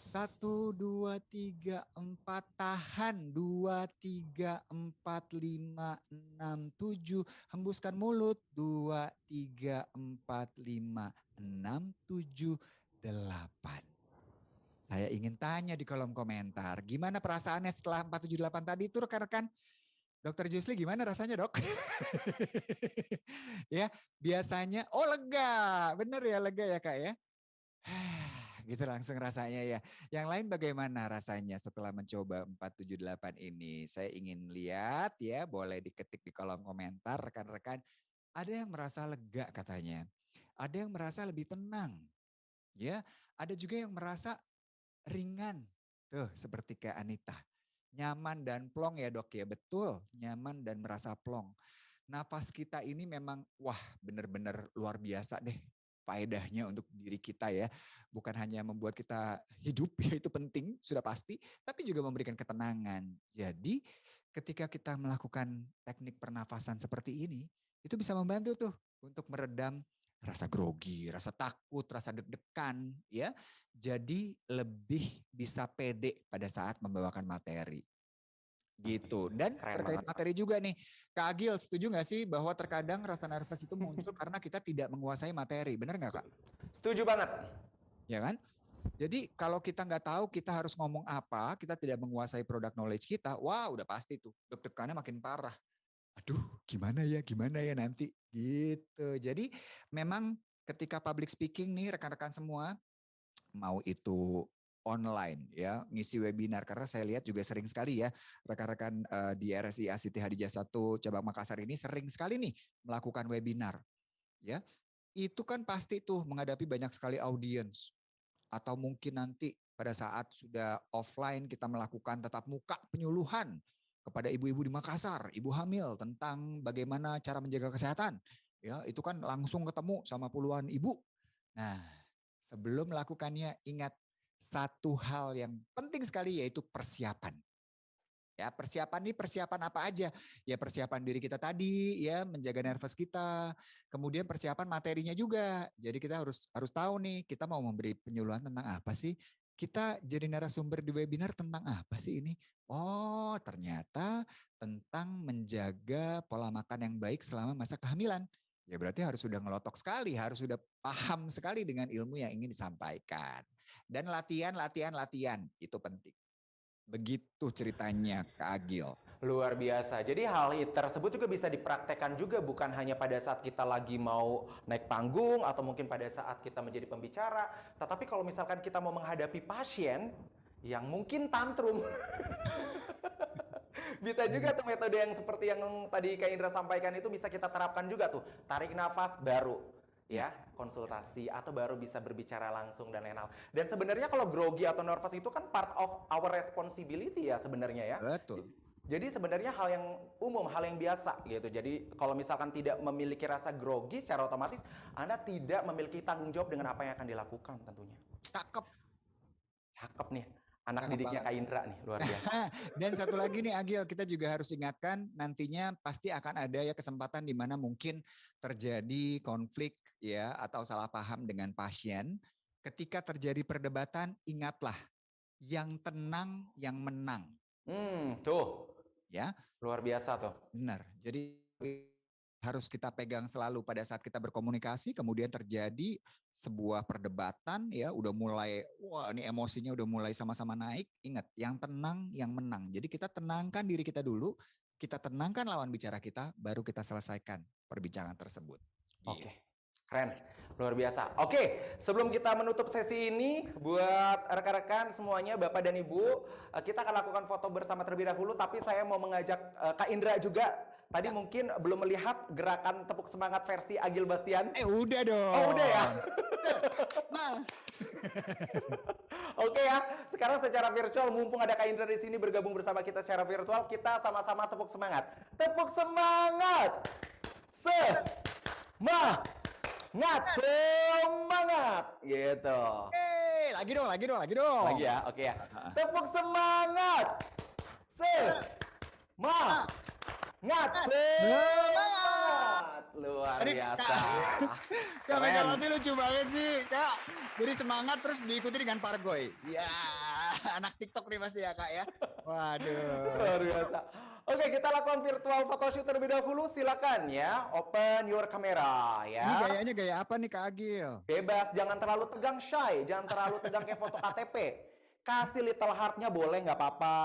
1, 2, 3, 4, tahan. 2, 3, 4, 5, 6, 7. Hembuskan mulut. 2, 3, 4, 5, 6, 7, 8. Saya ingin tanya di kolom komentar, gimana perasaannya setelah 478 tadi itu rekan-rekan? Dokter Jusli gimana rasanya dok? Ya biasanya, lega, bener ya lega ya kak ya? Gitu langsung rasanya ya. Yang lain bagaimana rasanya setelah mencoba 478 ini? Saya ingin lihat ya, boleh diketik di kolom komentar rekan-rekan. Ada yang merasa lega katanya, ada yang merasa lebih tenang, ya, ada juga yang merasa ringan, tuh seperti kayak Anita. Nyaman dan plong ya dok ya, betul nyaman dan merasa plong. Nafas kita ini memang wah benar-benar luar biasa deh faedahnya untuk diri kita ya. Bukan hanya membuat kita hidup ya itu penting sudah pasti, tapi juga memberikan ketenangan. Jadi ketika kita melakukan teknik pernafasan seperti ini, itu bisa membantu tuh untuk meredam rasa grogi, rasa takut, rasa deg-degan ya. Jadi lebih bisa pede pada saat membawakan materi. Gitu. Dan terkait materi juga nih, Kak Agil setuju gak sih bahwa terkadang rasa nervous itu muncul karena kita tidak menguasai materi, benar gak Kak? Setuju banget. Ya kan? Jadi kalau kita nggak tahu kita harus ngomong apa, kita tidak menguasai product knowledge kita, wah udah pasti tuh deg-degannya makin parah. Aduh gimana ya nanti gitu. Jadi memang ketika public speaking nih rekan-rekan semua, mau itu online ya, ngisi webinar karena saya lihat juga sering sekali ya rekan-rekan di RSI Asiti Hadijah 1 cabang Makassar ini sering sekali nih melakukan webinar ya. Itu kan pasti tuh menghadapi banyak sekali audiens. atau mungkin nanti pada saat sudah offline kita melakukan tatap muka penyuluhan kepada ibu-ibu di Makassar, ibu hamil tentang bagaimana cara menjaga kesehatan. Ya, itu kan langsung ketemu sama puluhan ibu. Nah, sebelum melakukannya ingat satu hal yang penting sekali yaitu persiapan. Ya, persiapan ini persiapan apa aja? Ya persiapan diri kita tadi, ya menjaga nervous kita. Kemudian persiapan materinya juga. Jadi kita harus tahu nih, kita mau memberi penyuluhan tentang apa sih? Kita jadi narasumber di webinar tentang apa sih ini? Oh, ternyata tentang menjaga pola makan yang baik selama masa kehamilan. Ya berarti harus sudah ngelotok sekali, harus sudah paham sekali dengan ilmu yang ingin disampaikan. Dan latihan itu penting. Begitu ceritanya Kak Agil. Luar biasa. Jadi hal tersebut juga bisa dipraktekkan juga bukan hanya pada saat kita lagi mau naik panggung atau mungkin pada saat kita menjadi pembicara, tetapi kalau misalkan kita mau menghadapi pasien yang mungkin tantrum. Bisa juga tuh metode yang seperti yang tadi Kak Indra sampaikan itu bisa kita terapkan juga tuh. Tarik nafas baru ya, konsultasi atau baru bisa berbicara langsung dan lain-lain. Dan sebenarnya kalau grogi atau nervous itu kan part of our responsibility ya sebenarnya ya. Betul. Jadi sebenarnya hal yang umum, hal yang biasa gitu. Jadi kalau misalkan tidak memiliki rasa grogi secara otomatis Anda tidak memiliki tanggung jawab dengan apa yang akan dilakukan tentunya. Cakep. Cakep nih. Anak Cakep didiknya banget. Kak Indra nih, luar biasa. Dan satu lagi nih Agil, kita juga harus ingatkan nantinya pasti akan ada ya kesempatan di mana mungkin terjadi konflik ya atau salah paham dengan pasien. Ketika terjadi perdebatan, ingatlah yang tenang yang menang. Tuh. Ya. Luar biasa tuh. Benar. Jadi harus kita pegang selalu pada saat kita berkomunikasi, kemudian terjadi sebuah perdebatan ya, udah mulai wah ini emosinya udah mulai sama-sama naik. Ingat, yang tenang yang menang. Jadi kita tenangkan diri kita dulu, kita tenangkan lawan bicara kita, baru kita selesaikan perbincangan tersebut. Oke. Keren. Luar biasa. Oke, sebelum kita menutup sesi ini, buat rekan-rekan semuanya, Bapak dan Ibu, kita akan lakukan foto bersama terlebih dahulu, tapi saya mau mengajak Kak Indra juga. Tadi mungkin belum melihat gerakan tepuk semangat versi Agil Bastian. Udah dong. Oh, udah ya? Nah. Oke ya, sekarang secara virtual, mumpung ada Kak Indra di sini bergabung bersama kita secara virtual, kita sama-sama tepuk semangat. Tepuk semangat! Semangat gitu. Lagi dong. Lagi ya, oke ya. Tepuk semangat. Semangat. Luar biasa. Kak lucu banget sih, Kak. Jadi semangat terus diikuti dengan Pargoy. Ya, anak TikTok nih pasti ya, Kak ya. Waduh. Luar biasa. Oke, kita lakukan virtual photoshoot terlebih dahulu. Silakan ya, open your camera ya. Ini gayanya gaya apa nih Kak Agil? Bebas, jangan terlalu tegang shy, jangan terlalu tegang kayak foto KTP. Kasih little heart-nya boleh, nggak apa-apa.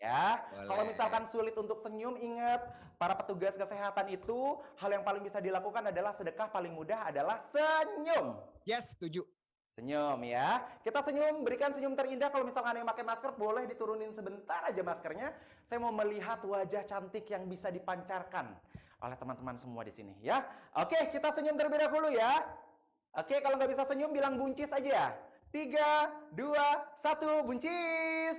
Ya. Kalau misalkan sulit untuk senyum, ingat para petugas kesehatan itu hal yang paling bisa dilakukan adalah sedekah paling mudah adalah senyum. Yes, setuju. Senyum ya. Kita senyum, berikan senyum terindah. Kalau misalkan yang pakai masker boleh diturunin sebentar aja maskernya. Saya mau melihat wajah cantik yang bisa dipancarkan oleh teman-teman semua di sini ya. Oke, kita senyum terlebih dahulu ya. Oke, kalau nggak bisa senyum bilang buncis aja ya. 3, 2, 1, buncis.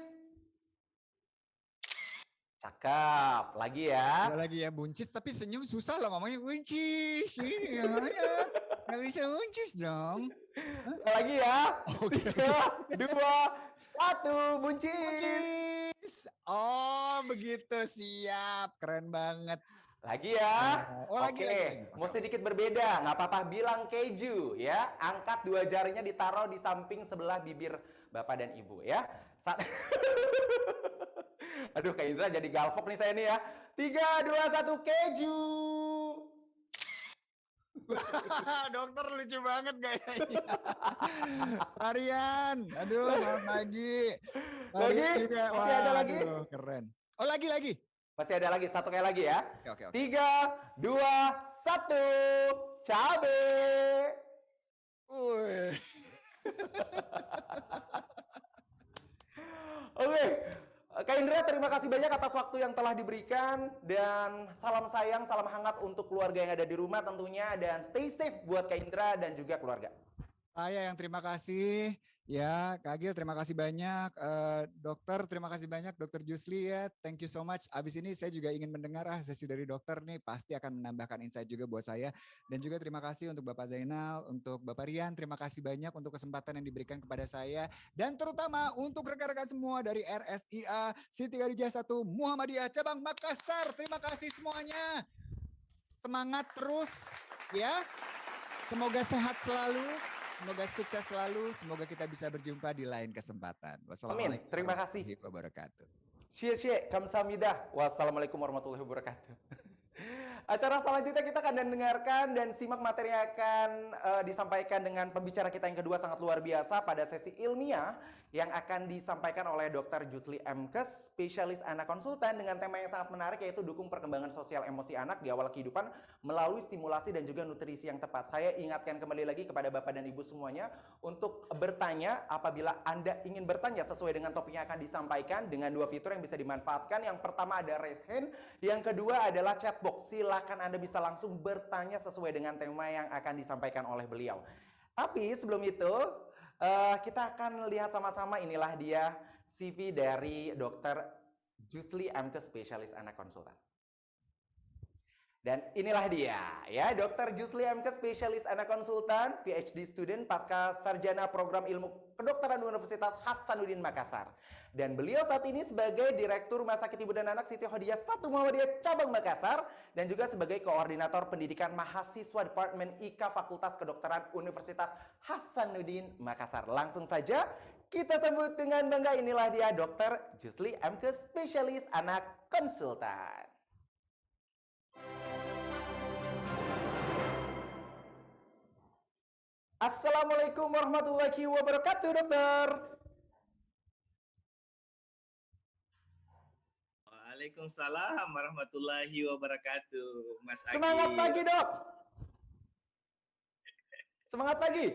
Cakep. Lagi ya. Lagi ya buncis, tapi senyum susah loh ngomongnya buncis. Nggak bisa buncis dong. Lagi ya. 3, 2, 1, buncis. Oh begitu, siap. Keren banget. Lagi ya. Lagi. Mau sedikit berbeda, nggak apa-apa bilang keju ya. Angkat 2 jarinya ditaruh di samping sebelah bibir Bapak dan Ibu ya. Aduh, Kak Indra jadi galvok nih saya nih ya. 3, 2, 1, keju. Dokter lucu banget gayanya. Arian, aduh lagi. Masih ada lagi? Keren. Oh lagi. Masih ada lagi, satu kali lagi ya. Oke. 3, 2, 1, cabe. Oke. Kak Indra, terima kasih banyak atas waktu yang telah diberikan dan salam sayang, salam hangat untuk keluarga yang ada di rumah tentunya dan stay safe buat Kak Indra dan juga keluarga. Saya yang terima kasih ya, Kak Agil, terima kasih banyak. Dokter, terima kasih banyak, Dokter Jusli ya. Thank you so much. Abis ini saya juga ingin mendengar sesi dari dokter nih, pasti akan menambahkan insight juga buat saya. Dan juga terima kasih untuk Bapak Zainal, untuk Bapak Rian, terima kasih banyak untuk kesempatan yang diberikan kepada saya. Dan terutama untuk rekan-rekan semua dari RSIA Siti Khadijah 1 Muhammadiyah Cabang Makassar. Terima kasih semuanya. Semangat terus ya. Semoga sehat selalu, semoga sukses selalu, semoga kita bisa berjumpa di lain kesempatan. Amin. Wassalamualaikum Terima kasih. warahmatullahi wabarakatuh. Syekh, kamsahamnida. Wassalamualaikum warahmatullahi wabarakatuh. Acara selanjutnya kita akan dengarkan dan simak materi yang akan disampaikan dengan pembicara kita yang kedua sangat luar biasa pada sesi ilmiah yang akan disampaikan oleh Dr. Jusli Emkes, spesialis anak konsultan dengan tema yang sangat menarik yaitu dukung perkembangan sosial emosi anak di awal kehidupan melalui stimulasi dan juga nutrisi yang tepat. Saya ingatkan kembali lagi kepada Bapak dan Ibu semuanya untuk bertanya apabila Anda ingin bertanya sesuai dengan topik yang akan disampaikan dengan dua fitur yang bisa dimanfaatkan. Yang pertama ada raise hand, yang kedua adalah chat box. Silakan Anda bisa langsung bertanya sesuai dengan tema yang akan disampaikan oleh beliau. Tapi sebelum itu, kita akan lihat sama-sama, inilah dia CV dari Dr. Jusli Emkes, spesialis anak konsultan. Dan inilah dia ya, Dr. Jusli Emkes, spesialis anak konsultan, PhD student pasca sarjana program ilmu kedokteran Universitas Hasanuddin Makassar. Dan beliau saat ini sebagai Direktur Rumah Sakit Ibu dan Anak Siti Khadijah 1 Muhammadiyah Cabang Makassar dan juga sebagai Koordinator Pendidikan Mahasiswa Departemen IKA Fakultas Kedokteran Universitas Hasanuddin Makassar. Langsung saja kita sambut dengan bangga, inilah dia Dr. Jusli Emkes, spesialis anak konsultan. Assalamualaikum warahmatullahi wabarakatuh, dokter. Waalaikumsalam warahmatullahi wabarakatuh, Mas Agil. Semangat pagi, dok. Semangat pagi.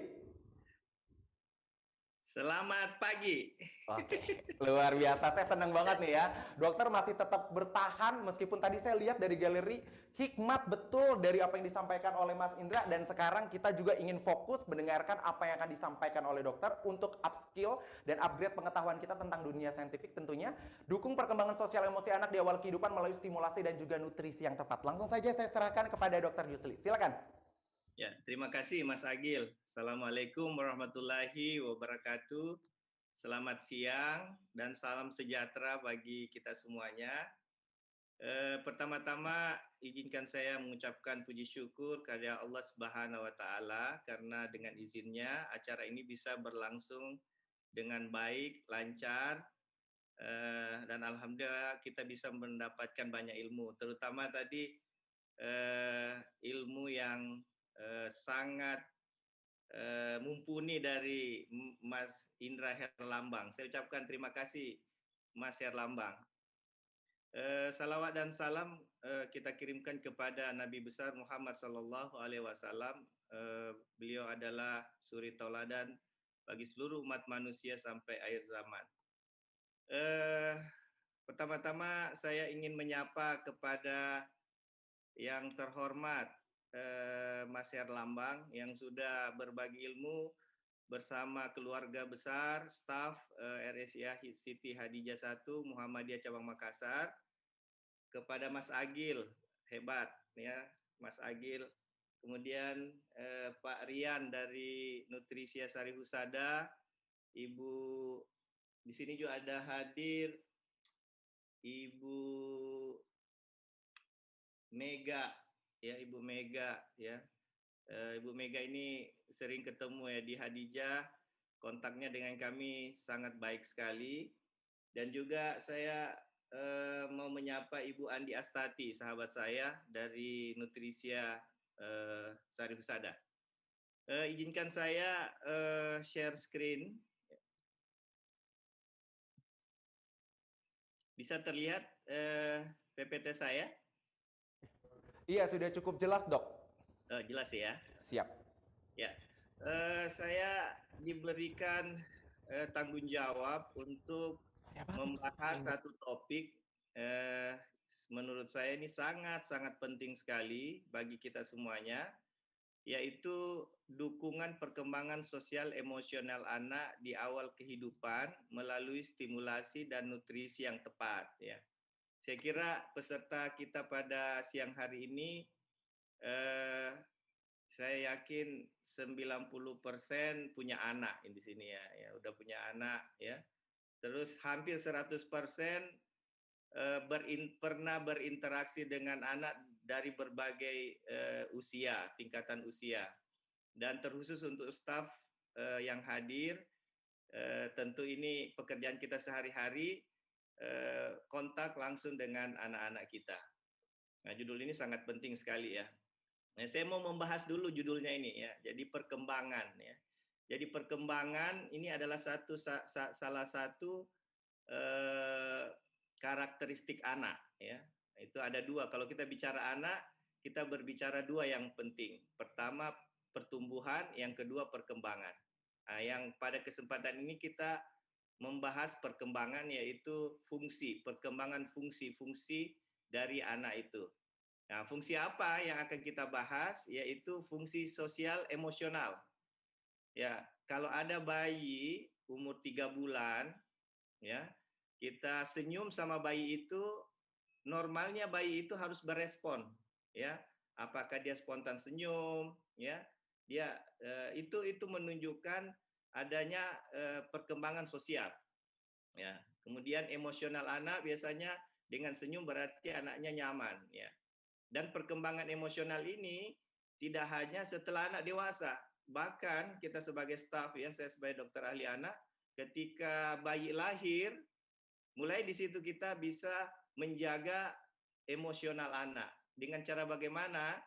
Selamat pagi. Oke, luar biasa. Saya senang banget nih ya. Dokter masih tetap bertahan meskipun tadi saya lihat dari galeri hikmat betul dari apa yang disampaikan oleh Mas Indra, dan sekarang kita juga ingin fokus mendengarkan apa yang akan disampaikan oleh dokter untuk upskill dan upgrade pengetahuan kita tentang dunia saintifik tentunya. Dukung perkembangan sosial emosi anak di awal kehidupan melalui stimulasi dan juga nutrisi yang tepat. Langsung saja saya serahkan kepada Dokter Jusli. Silakan. Ya, terima kasih Mas Agil. Assalamualaikum warahmatullahi wabarakatuh. Selamat siang dan salam sejahtera bagi kita semuanya. Pertama-tama izinkan saya mengucapkan puji syukur kepada Allah Subhanahu wa taala karena dengan izinnya acara ini bisa berlangsung dengan baik, lancar, dan alhamdulillah kita bisa mendapatkan banyak ilmu, terutama tadi ilmu yang sangat mumpuni dari Mas Indra Herlambang. Saya ucapkan terima kasih Mas Herlambang. Salawat dan salam kita kirimkan kepada Nabi besar Muhammad Sallallahu Alaihi Wasallam. Beliau adalah suri tauladan bagi seluruh umat manusia sampai akhir zaman. Pertama-tama saya ingin menyapa kepada yang terhormat Mas Herlambang yang sudah berbagi ilmu bersama keluarga besar staf RSIA Siti Khadijah 1 Muhammadiyah Cabang Makassar, kepada Mas Agil, hebat ya Mas Agil, kemudian Pak Rian dari Nutrisia Sari Husada, Ibu di sini juga ada hadir Ibu Mega ya, Ibu Mega ya. Ibu Mega ini sering ketemu ya di Khadijah, kontaknya dengan kami sangat baik sekali. Dan juga saya mau menyapa Ibu Andi Astati, sahabat saya dari Nutrisia Sari Husada. Izinkan saya share screen. Bisa terlihat PPT saya? Iya, sudah cukup jelas, dok. Jelas ya. Siap. Ya, saya diberikan tanggung jawab untuk membahas satu topik. Menurut saya ini sangat penting sekali bagi kita semuanya. yaitu dukungan perkembangan sosial emosional anak di awal kehidupan melalui stimulasi dan nutrisi yang tepat ya. Saya kira peserta kita pada siang hari ini eh, saya yakin 90% punya anak di sini ya, ya udah punya anak ya. Terus hampir 100% pernah berinteraksi dengan anak dari berbagai usia, tingkatan usia. Dan terkhusus untuk staf yang hadir, tentu ini pekerjaan kita sehari-hari, kontak langsung dengan anak-anak kita. Nah, judul ini sangat penting sekali ya. Nah, saya mau membahas dulu judulnya ini ya. Jadi perkembangan ya. Jadi perkembangan ini adalah salah satu karakteristik anak ya. Itu ada dua. Kalau kita bicara anak, kita berbicara dua yang penting. Pertama pertumbuhan, yang kedua perkembangan. Nah, yang pada kesempatan ini kita membahas perkembangan yaitu fungsi, perkembangan fungsi-fungsi dari anak itu. Nah, fungsi apa yang akan kita bahas yaitu fungsi sosial emosional. Ya, kalau ada bayi umur 3 bulan ya, kita senyum sama bayi itu, normalnya bayi itu harus berespon ya. Apakah dia spontan senyum ya? Dia itu menunjukkan adanya perkembangan sosial. Ya. Kemudian emosional anak biasanya dengan senyum berarti anaknya nyaman ya. Dan perkembangan emosional ini tidak hanya setelah anak dewasa, bahkan kita sebagai staf ya, saya sebagai dokter ahli anak, ketika bayi lahir, mulai di situ kita bisa menjaga emosional anak. Dengan cara bagaimana?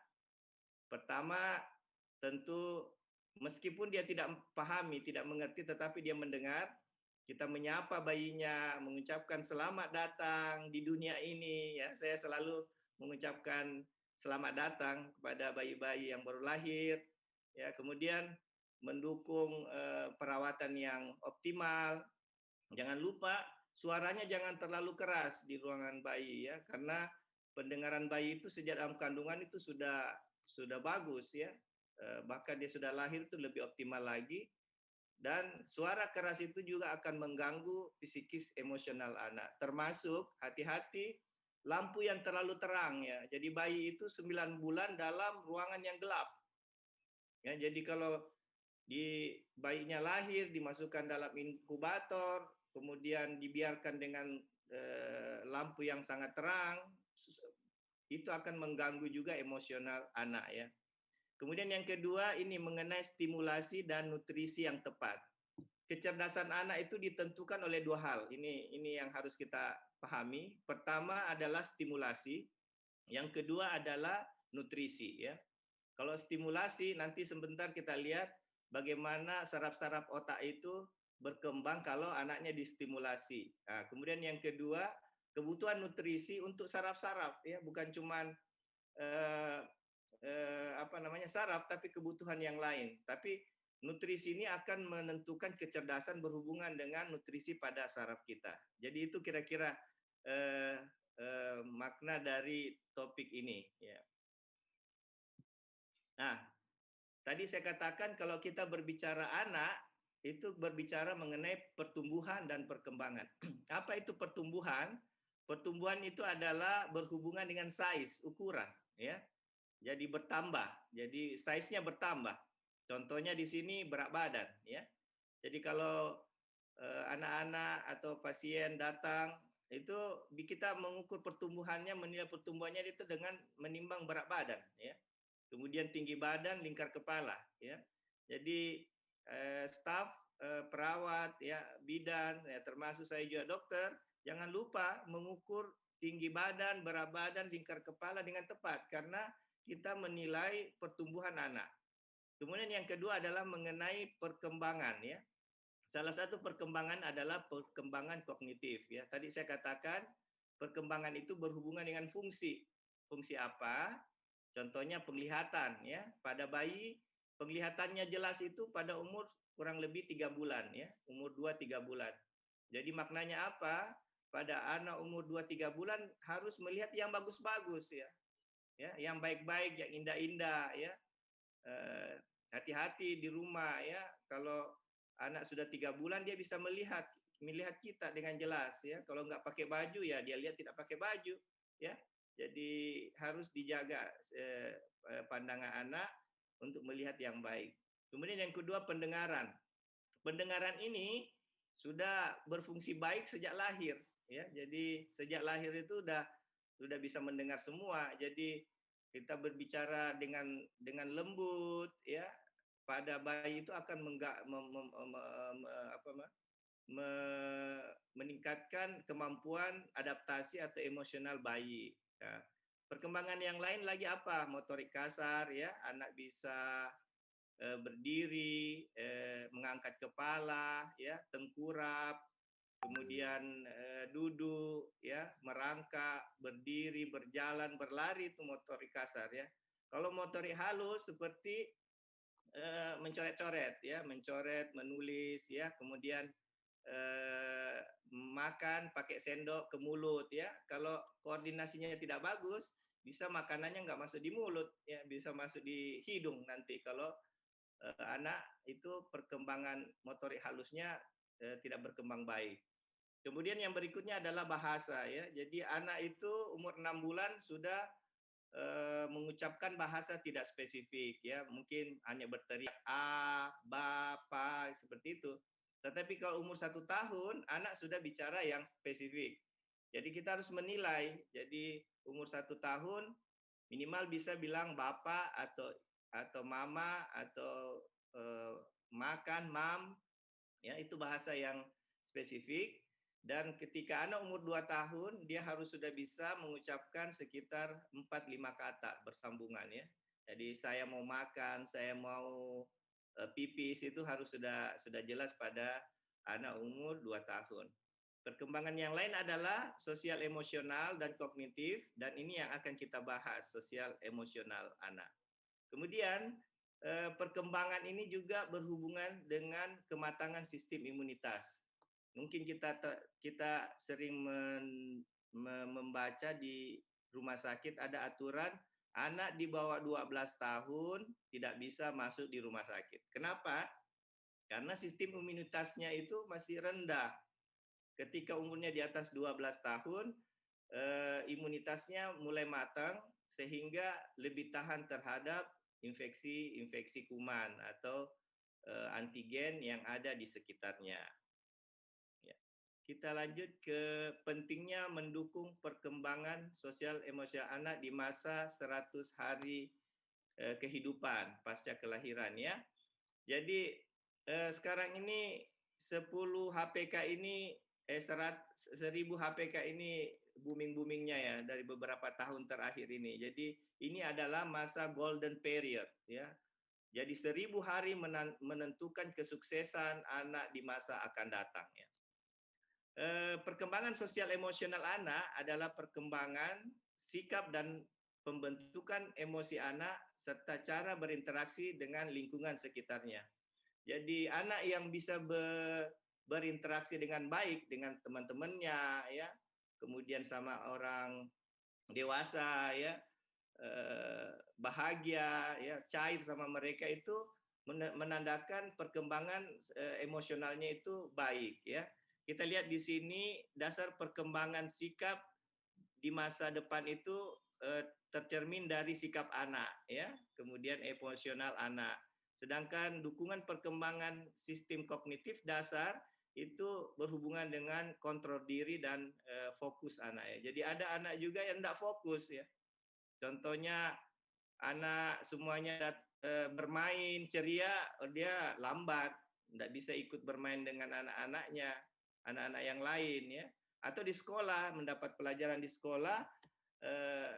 Pertama, tentu meskipun dia tidak pahami, tidak mengerti, tetapi dia mendengar, kita menyapa bayinya, mengucapkan selamat datang di dunia ini. Ya, saya selalu mengucapkan selamat datang kepada bayi-bayi yang baru lahir. Ya, kemudian mendukung perawatan yang optimal. Jangan lupa suaranya jangan terlalu keras di ruangan bayi ya, karena pendengaran bayi itu sejak dalam kandungan itu sudah bagus ya. Bahkan dia sudah lahir itu lebih optimal lagi. Dan suara keras itu juga akan mengganggu psikis emosional anak. Termasuk hati-hati lampu yang terlalu terang ya. Jadi bayi itu 9 bulan dalam ruangan yang gelap. Ya, jadi kalau bayinya lahir dimasukkan dalam inkubator, kemudian dibiarkan dengan lampu yang sangat terang, itu akan mengganggu juga emosional anak ya. Kemudian yang kedua ini mengenai stimulasi dan nutrisi yang tepat. Kecerdasan anak itu ditentukan oleh dua hal. Ini yang harus kita pahami. Pertama adalah stimulasi, yang kedua adalah nutrisi ya. Kalau stimulasi nanti sebentar kita lihat bagaimana saraf-saraf otak itu berkembang kalau anaknya distimulasi. Nah, kemudian yang kedua, kebutuhan nutrisi untuk saraf-saraf ya, bukan cuman saraf, tapi kebutuhan yang lain. Tapi nutrisi ini akan menentukan kecerdasan berhubungan dengan nutrisi pada saraf kita. Jadi itu kira-kira makna dari topik ini. Ya. Nah, tadi saya katakan kalau kita berbicara anak, itu berbicara mengenai pertumbuhan dan perkembangan. Apa itu pertumbuhan? Pertumbuhan itu adalah berhubungan dengan size, ukuran. Ya. Jadi bertambah, jadi size-nya bertambah. Contohnya di sini berat badan, ya. Jadi kalau anak-anak atau pasien datang itu kita mengukur pertumbuhannya, menilai pertumbuhannya itu dengan menimbang berat badan, ya. Kemudian tinggi badan, lingkar kepala, ya. Jadi staf, perawat, ya, bidan, ya, termasuk saya juga dokter, jangan lupa mengukur tinggi badan, berat badan, lingkar kepala dengan tepat karena kita menilai pertumbuhan anak. Kemudian yang kedua adalah mengenai perkembangan ya. Salah satu perkembangan adalah perkembangan kognitif ya. Tadi saya katakan perkembangan itu berhubungan dengan fungsi. Fungsi apa? Contohnya penglihatan ya. Pada bayi penglihatannya jelas itu pada umur kurang lebih 3 bulan ya. Umur 2-3 bulan. Jadi maknanya apa? Pada anak umur 2-3 bulan harus melihat yang bagus-bagus ya. Ya, yang baik-baik, yang indah-indah ya. eh, hati-hati di rumah ya. Kalau anak sudah 3 bulan dia bisa melihat kita dengan jelas ya. Kalau nggak pakai baju ya dia lihat tidak pakai baju ya. Jadi harus dijaga pandangan anak untuk melihat yang baik. Kemudian yang kedua pendengaran. Pendengaran ini sudah berfungsi baik sejak lahir ya. Jadi sejak lahir itu sudah bisa mendengar semua. Jadi kita berbicara dengan lembut ya, pada bayi itu akan meningkatkan kemampuan adaptasi atau emosional bayi. Ya. Perkembangan yang lain lagi apa? Motorik kasar ya, anak bisa berdiri, mengangkat kepala, ya, tengkurap, kemudian duduk, ya, merangkak, berdiri, berjalan, berlari itu motorik kasar ya. Kalau motorik halus seperti mencoret-coret ya, mencoret, menulis ya, kemudian makan pakai sendok ke mulut ya. Kalau koordinasinya tidak bagus, bisa makanannya nggak masuk di mulut ya, bisa masuk di hidung nanti kalau anak itu perkembangan motorik halusnya tidak berkembang baik. Kemudian yang berikutnya adalah bahasa ya. Jadi anak itu umur 6 bulan sudah mengucapkan bahasa tidak spesifik ya, mungkin hanya berteriak a, ba, pa seperti itu. Tetapi kalau umur 1 tahun anak sudah bicara yang spesifik. Jadi kita harus menilai. Jadi umur 1 tahun minimal bisa bilang bapak atau mama atau makan, mam, ya itu bahasa yang spesifik. Dan ketika anak umur 2 tahun, dia harus sudah bisa mengucapkan sekitar 4-5 kata bersambungan ya. Jadi saya mau makan, saya mau pipis itu harus sudah jelas pada anak umur 2 tahun. Perkembangan yang lain adalah sosial emosional dan kognitif, dan ini yang akan kita bahas, sosial emosional anak. Kemudian perkembangan ini juga berhubungan dengan kematangan sistem imunitas. Mungkin kita sering membaca di rumah sakit ada aturan anak di bawah 12 tahun tidak bisa masuk di rumah sakit. Kenapa? Karena sistem imunitasnya itu masih rendah. Ketika umurnya di atas 12 tahun, imunitasnya mulai matang sehingga lebih tahan terhadap infeksi kuman atau antigen yang ada di sekitarnya. Ya. Kita lanjut ke pentingnya mendukung perkembangan sosial emosional anak di masa 100 hari kehidupan pasca kelahiran ya. Jadi sekarang ini 10 HPK ini 1000 HPK ini booming-boomingnya ya dari beberapa tahun terakhir ini. Jadi ini adalah masa golden period ya. Jadi 1000 hari menentukan kesuksesan anak di masa akan datang ya. Perkembangan sosial emosional anak adalah perkembangan sikap dan pembentukan emosi anak serta cara berinteraksi dengan lingkungan sekitarnya. Jadi anak yang bisa berinteraksi dengan baik dengan teman-temannya ya, kemudian sama orang dewasa ya, bahagia ya, cair sama mereka itu menandakan perkembangan emosionalnya itu baik ya. Kita lihat di sini dasar perkembangan sikap di masa depan itu tercermin dari sikap anak ya, kemudian emosional anak. Sedangkan dukungan perkembangan sistem kognitif dasar itu berhubungan dengan kontrol diri dan fokus anak ya. Jadi ada anak juga yang tidak fokus ya. Contohnya anak semuanya bermain ceria, dia lambat, tidak bisa ikut bermain dengan anak-anaknya, anak-anak yang lain ya. Atau di sekolah mendapat pelajaran di sekolah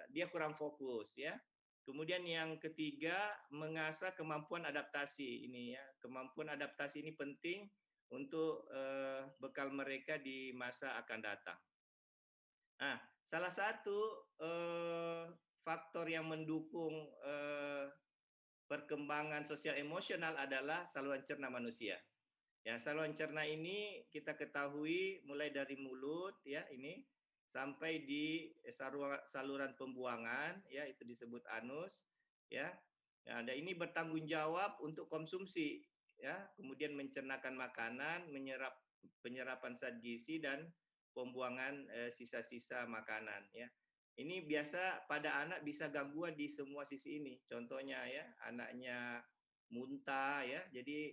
dia kurang fokus ya. Kemudian yang ketiga mengasah kemampuan adaptasi ini ya. Kemampuan adaptasi ini penting untuk bekal mereka di masa akan datang. Nah, salah satu faktor yang mendukung perkembangan sosial emosional adalah saluran cerna manusia. Ya, saluran cerna ini kita ketahui mulai dari mulut ya ini sampai di saluran pembuangan ya itu disebut anus ya. Nah, dan ini bertanggung jawab untuk konsumsi, ya, kemudian mencernakan makanan, penyerapan zat gizi dan pembuangan sisa-sisa makanan, ya. Ini biasa pada anak bisa gangguan di semua sisi ini. Contohnya ya, anaknya muntah ya. Jadi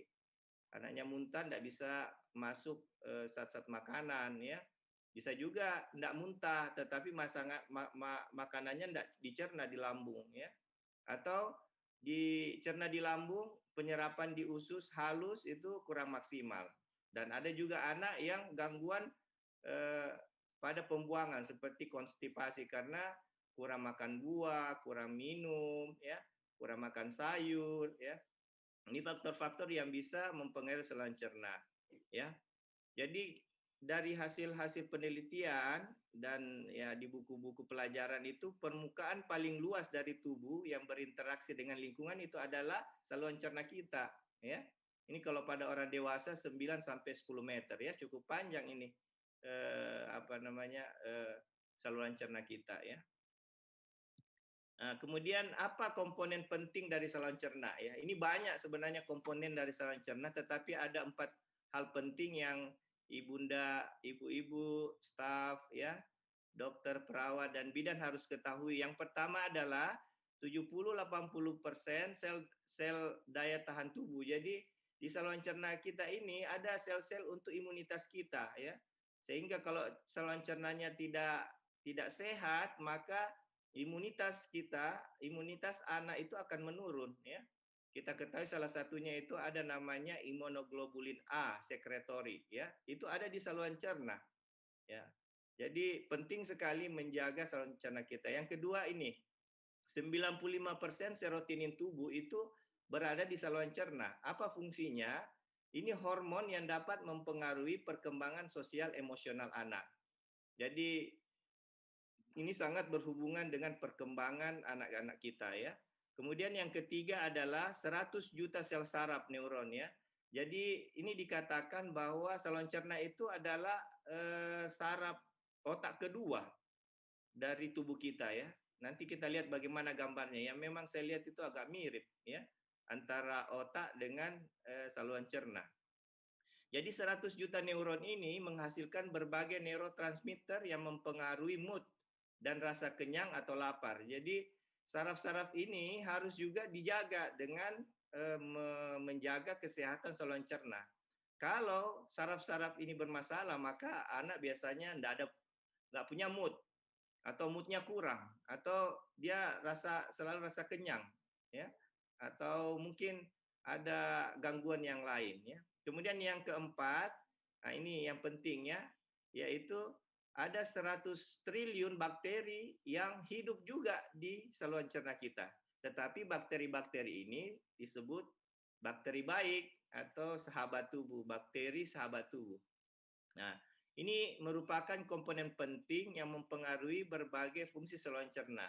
anaknya muntah tidak bisa masuk zat-zat makanan ya. Bisa juga tidak muntah tetapi makanannya tidak dicerna di lambung ya. Atau dicerna di lambung, penyerapan di usus halus itu kurang maksimal. Dan ada juga anak yang gangguan eh, pada pembuangan seperti konstipasi karena kurang makan buah, kurang minum, ya, kurang makan sayur, ya. Ini faktor-faktor yang bisa mempengaruhi saluran cerna, ya. Jadi dari hasil-hasil penelitian dan ya di buku-buku pelajaran itu permukaan paling luas dari tubuh yang berinteraksi dengan lingkungan itu adalah saluran cerna kita, ya. Ini kalau pada orang dewasa 9 sampai 10 meter ya, cukup panjang ini saluran cerna kita ya. Nah, kemudian apa komponen penting dari saluran cerna ya? Ini banyak sebenarnya komponen dari saluran cerna, tetapi ada 4 hal penting yang ibunda, ibu-ibu, staf ya, dokter, perawat dan bidan harus ketahui. Yang pertama adalah 70-80% sel daya tahan tubuh. Jadi di saluran cerna kita ini ada sel-sel untuk imunitas kita ya. Sehingga kalau saluran cernanya tidak sehat, maka imunitas kita, imunitas anak itu akan menurun ya. Kita ketahui salah satunya itu ada namanya imunoglobulin A sekretori ya. Itu ada di saluran cerna. Ya. Jadi penting sekali menjaga saluran cerna kita. Yang kedua ini, 95% serotonin tubuh itu berada di saluran cerna. Apa fungsinya? Ini hormon yang dapat mempengaruhi perkembangan sosial emosional anak. Jadi ini sangat berhubungan dengan perkembangan anak-anak kita ya. Kemudian yang ketiga adalah 100 juta sel saraf neuron ya. Jadi ini dikatakan bahwa saluran cerna itu adalah saraf otak kedua dari tubuh kita ya. Nanti kita lihat bagaimana gambarnya. Yang memang saya lihat itu agak mirip ya antara otak dengan saluran cerna. Jadi 100 juta neuron ini menghasilkan berbagai neurotransmitter yang mempengaruhi mood dan rasa kenyang atau lapar. Jadi saraf-saraf ini harus juga dijaga dengan menjaga kesehatan saluran cerna. Kalau saraf-saraf ini bermasalah, maka anak biasanya nggak punya mood atau moodnya kurang atau dia selalu rasa kenyang ya atau mungkin ada gangguan yang lain ya. Kemudian yang keempat, nah ini yang penting ya, yaitu ada 100 triliun bakteri yang hidup juga di saluran cerna kita. Tetapi bakteri-bakteri ini disebut bakteri baik atau sahabat tubuh, bakteri sahabat tubuh. Nah, ini merupakan komponen penting yang mempengaruhi berbagai fungsi saluran cerna.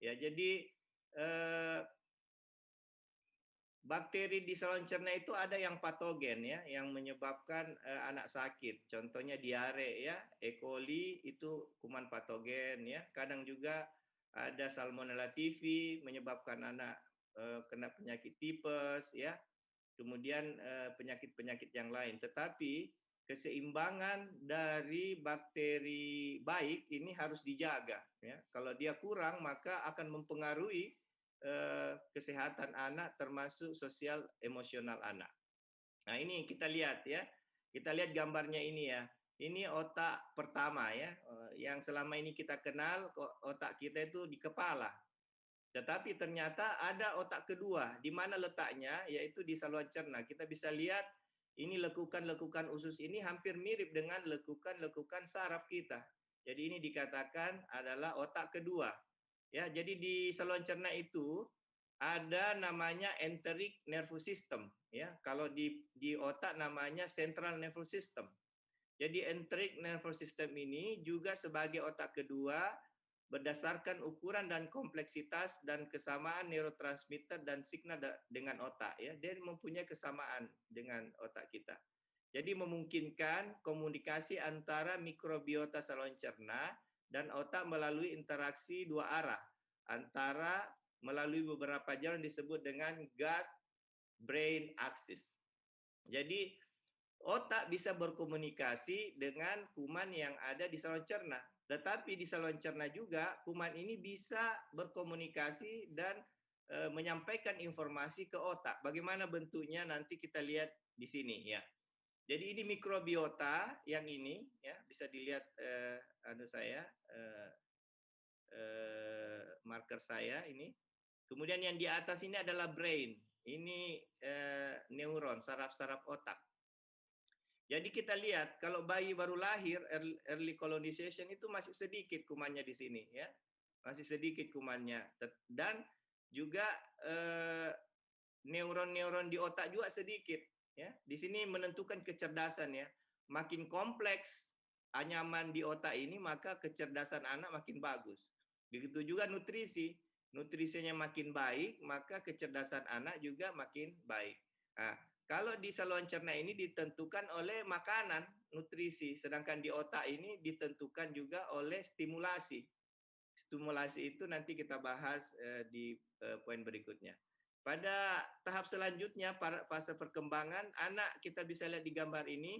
Ya, jadi bakteri di saluran cerna itu ada yang patogen ya, yang menyebabkan anak sakit. Contohnya diare ya, E. coli itu kuman patogen ya. Kadang juga ada Salmonella typhi menyebabkan anak kena penyakit tipes ya. Kemudian penyakit-penyakit yang lain. Tetapi keseimbangan dari bakteri baik ini harus dijaga ya. Kalau dia kurang maka akan mempengaruhi kesehatan anak termasuk sosial emosional anak. Nah, ini kita lihat ya. Kita lihat gambarnya ini ya. Ini otak pertama ya, yang selama ini kita kenal otak kita itu di kepala. Tetapi ternyata ada otak kedua, di mana letaknya, yaitu di saluran cerna. Kita bisa lihat ini lekukan-lekukan usus ini hampir mirip dengan lekukan-lekukan saraf kita. Jadi ini dikatakan adalah otak kedua. Ya, jadi di saluran cerna itu ada namanya enteric nervous system. Ya, kalau di otak namanya central nervous system. Jadi enteric nervous system ini juga sebagai otak kedua berdasarkan ukuran dan kompleksitas dan kesamaan neurotransmitter dan signal dengan otak ya, dia mempunyai kesamaan dengan otak kita. Jadi memungkinkan komunikasi antara mikrobiota saluran cerna dan otak melalui interaksi dua arah antara melalui beberapa jalur yang disebut dengan gut brain axis. Jadi otak bisa berkomunikasi dengan kuman yang ada di saluran cerna. Tetapi di saluran cerna juga kuman ini bisa berkomunikasi dan menyampaikan informasi ke otak. Bagaimana bentuknya nanti kita lihat di sini ya. Jadi ini mikrobiota yang ini ya bisa dilihat marker saya ini. Kemudian yang di atas ini adalah brain. Ini neuron, saraf-saraf otak. Jadi kita lihat kalau bayi baru lahir early colonization itu masih sedikit kumannya di sini ya. Masih sedikit kumannya dan juga neuron-neuron di otak juga sedikit ya. Di sini menentukan kecerdasan ya. Makin kompleks anyaman di otak ini maka kecerdasan anak makin bagus. Begitu juga nutrisi. Nutrisinya makin baik, maka kecerdasan anak juga makin baik. Nah, kalau di saluran cerna ini ditentukan oleh makanan, nutrisi, sedangkan di otak ini ditentukan juga oleh stimulasi. Stimulasi itu nanti kita bahas di poin berikutnya. Pada tahap selanjutnya, fase perkembangan, anak kita bisa lihat di gambar ini,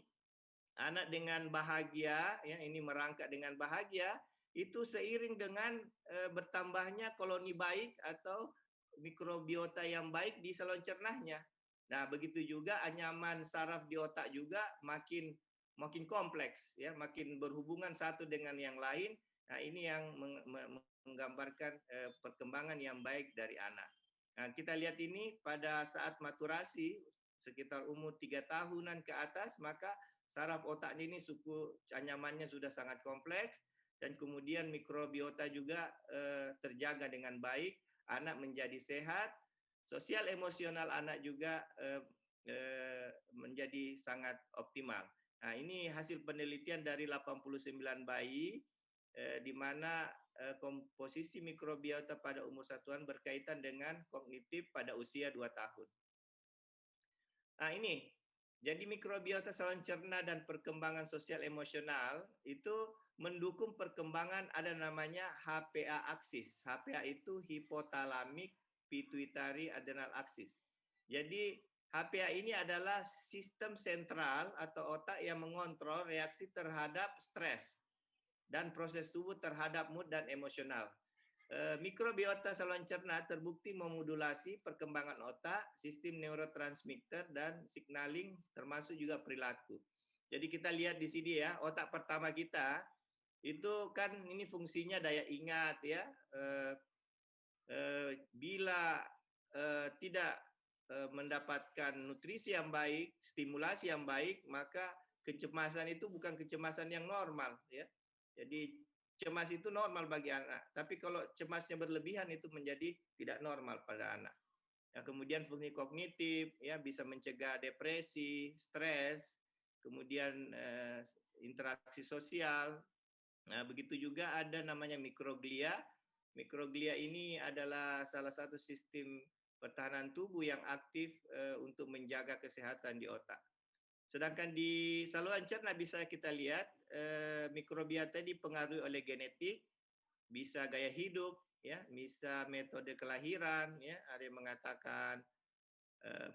anak dengan bahagia, ya ini merangkak dengan bahagia, itu seiring dengan bertambahnya koloni baik atau mikrobiota yang baik di saluran cernanya. Nah, begitu juga anyaman saraf di otak juga makin kompleks, ya, makin berhubungan satu dengan yang lain. Nah, ini yang menggambarkan perkembangan yang baik dari anak. Nah, kita lihat ini pada saat maturasi sekitar umur 3 tahunan ke atas, maka saraf otaknya ini suku anyamannya sudah sangat kompleks dan kemudian mikrobiota juga terjaga dengan baik, anak menjadi sehat, sosial emosional anak juga menjadi sangat optimal. Nah, ini hasil penelitian dari 89 bayi di mana komposisi mikrobiota pada umur satuan berkaitan dengan kognitif pada usia 2 tahun. Nah, ini jadi mikrobiota saluran cerna dan perkembangan sosial emosional itu mendukung perkembangan ada namanya HPA axis. HPA itu hypothalamic pituitary adrenal axis. Jadi HPA ini adalah sistem sentral atau otak yang mengontrol reaksi terhadap stres dan proses tubuh terhadap mood dan emosional. Mikrobiota saluran cerna terbukti memodulasi perkembangan otak, sistem neurotransmitter dan signaling termasuk juga perilaku. Jadi kita lihat di sini ya, otak pertama kita itu kan ini fungsinya daya ingat ya. Bila tidak mendapatkan nutrisi yang baik, stimulasi yang baik, maka kecemasan itu bukan kecemasan yang normal ya. Jadi cemas itu normal bagi anak, tapi kalau cemasnya berlebihan itu menjadi tidak normal pada anak. Nah, kemudian fungsi kognitif ya bisa mencegah depresi, stres, kemudian interaksi sosial. Nah, begitu juga ada namanya mikroglia. Mikroglia ini adalah salah satu sistem pertahanan tubuh yang aktif untuk menjaga kesehatan di otak. Sedangkan di saluran cerna bisa kita lihat mikrobiota dipengaruhi oleh genetik, bisa gaya hidup, ya, bisa metode kelahiran, ya, ada yang mengatakan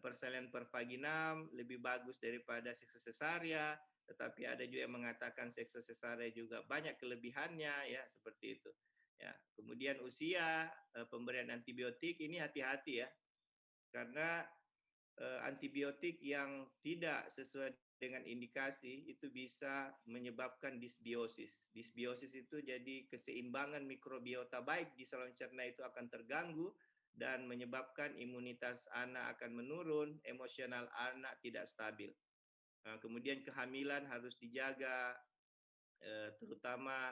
persalinan per vaginam lebih bagus daripada seksosesaria, tetapi ada juga yang mengatakan seksosesaria juga banyak kelebihannya, ya, seperti itu. Ya, kemudian usia, pemberian antibiotik ini hati-hati ya, karena antibiotik yang tidak sesuai dengan indikasi itu bisa menyebabkan disbiosis. Disbiosis itu jadi keseimbangan mikrobiota baik di saluran cerna itu akan terganggu dan menyebabkan imunitas anak akan menurun, emosional anak tidak stabil. Nah, kemudian kehamilan harus dijaga, terutama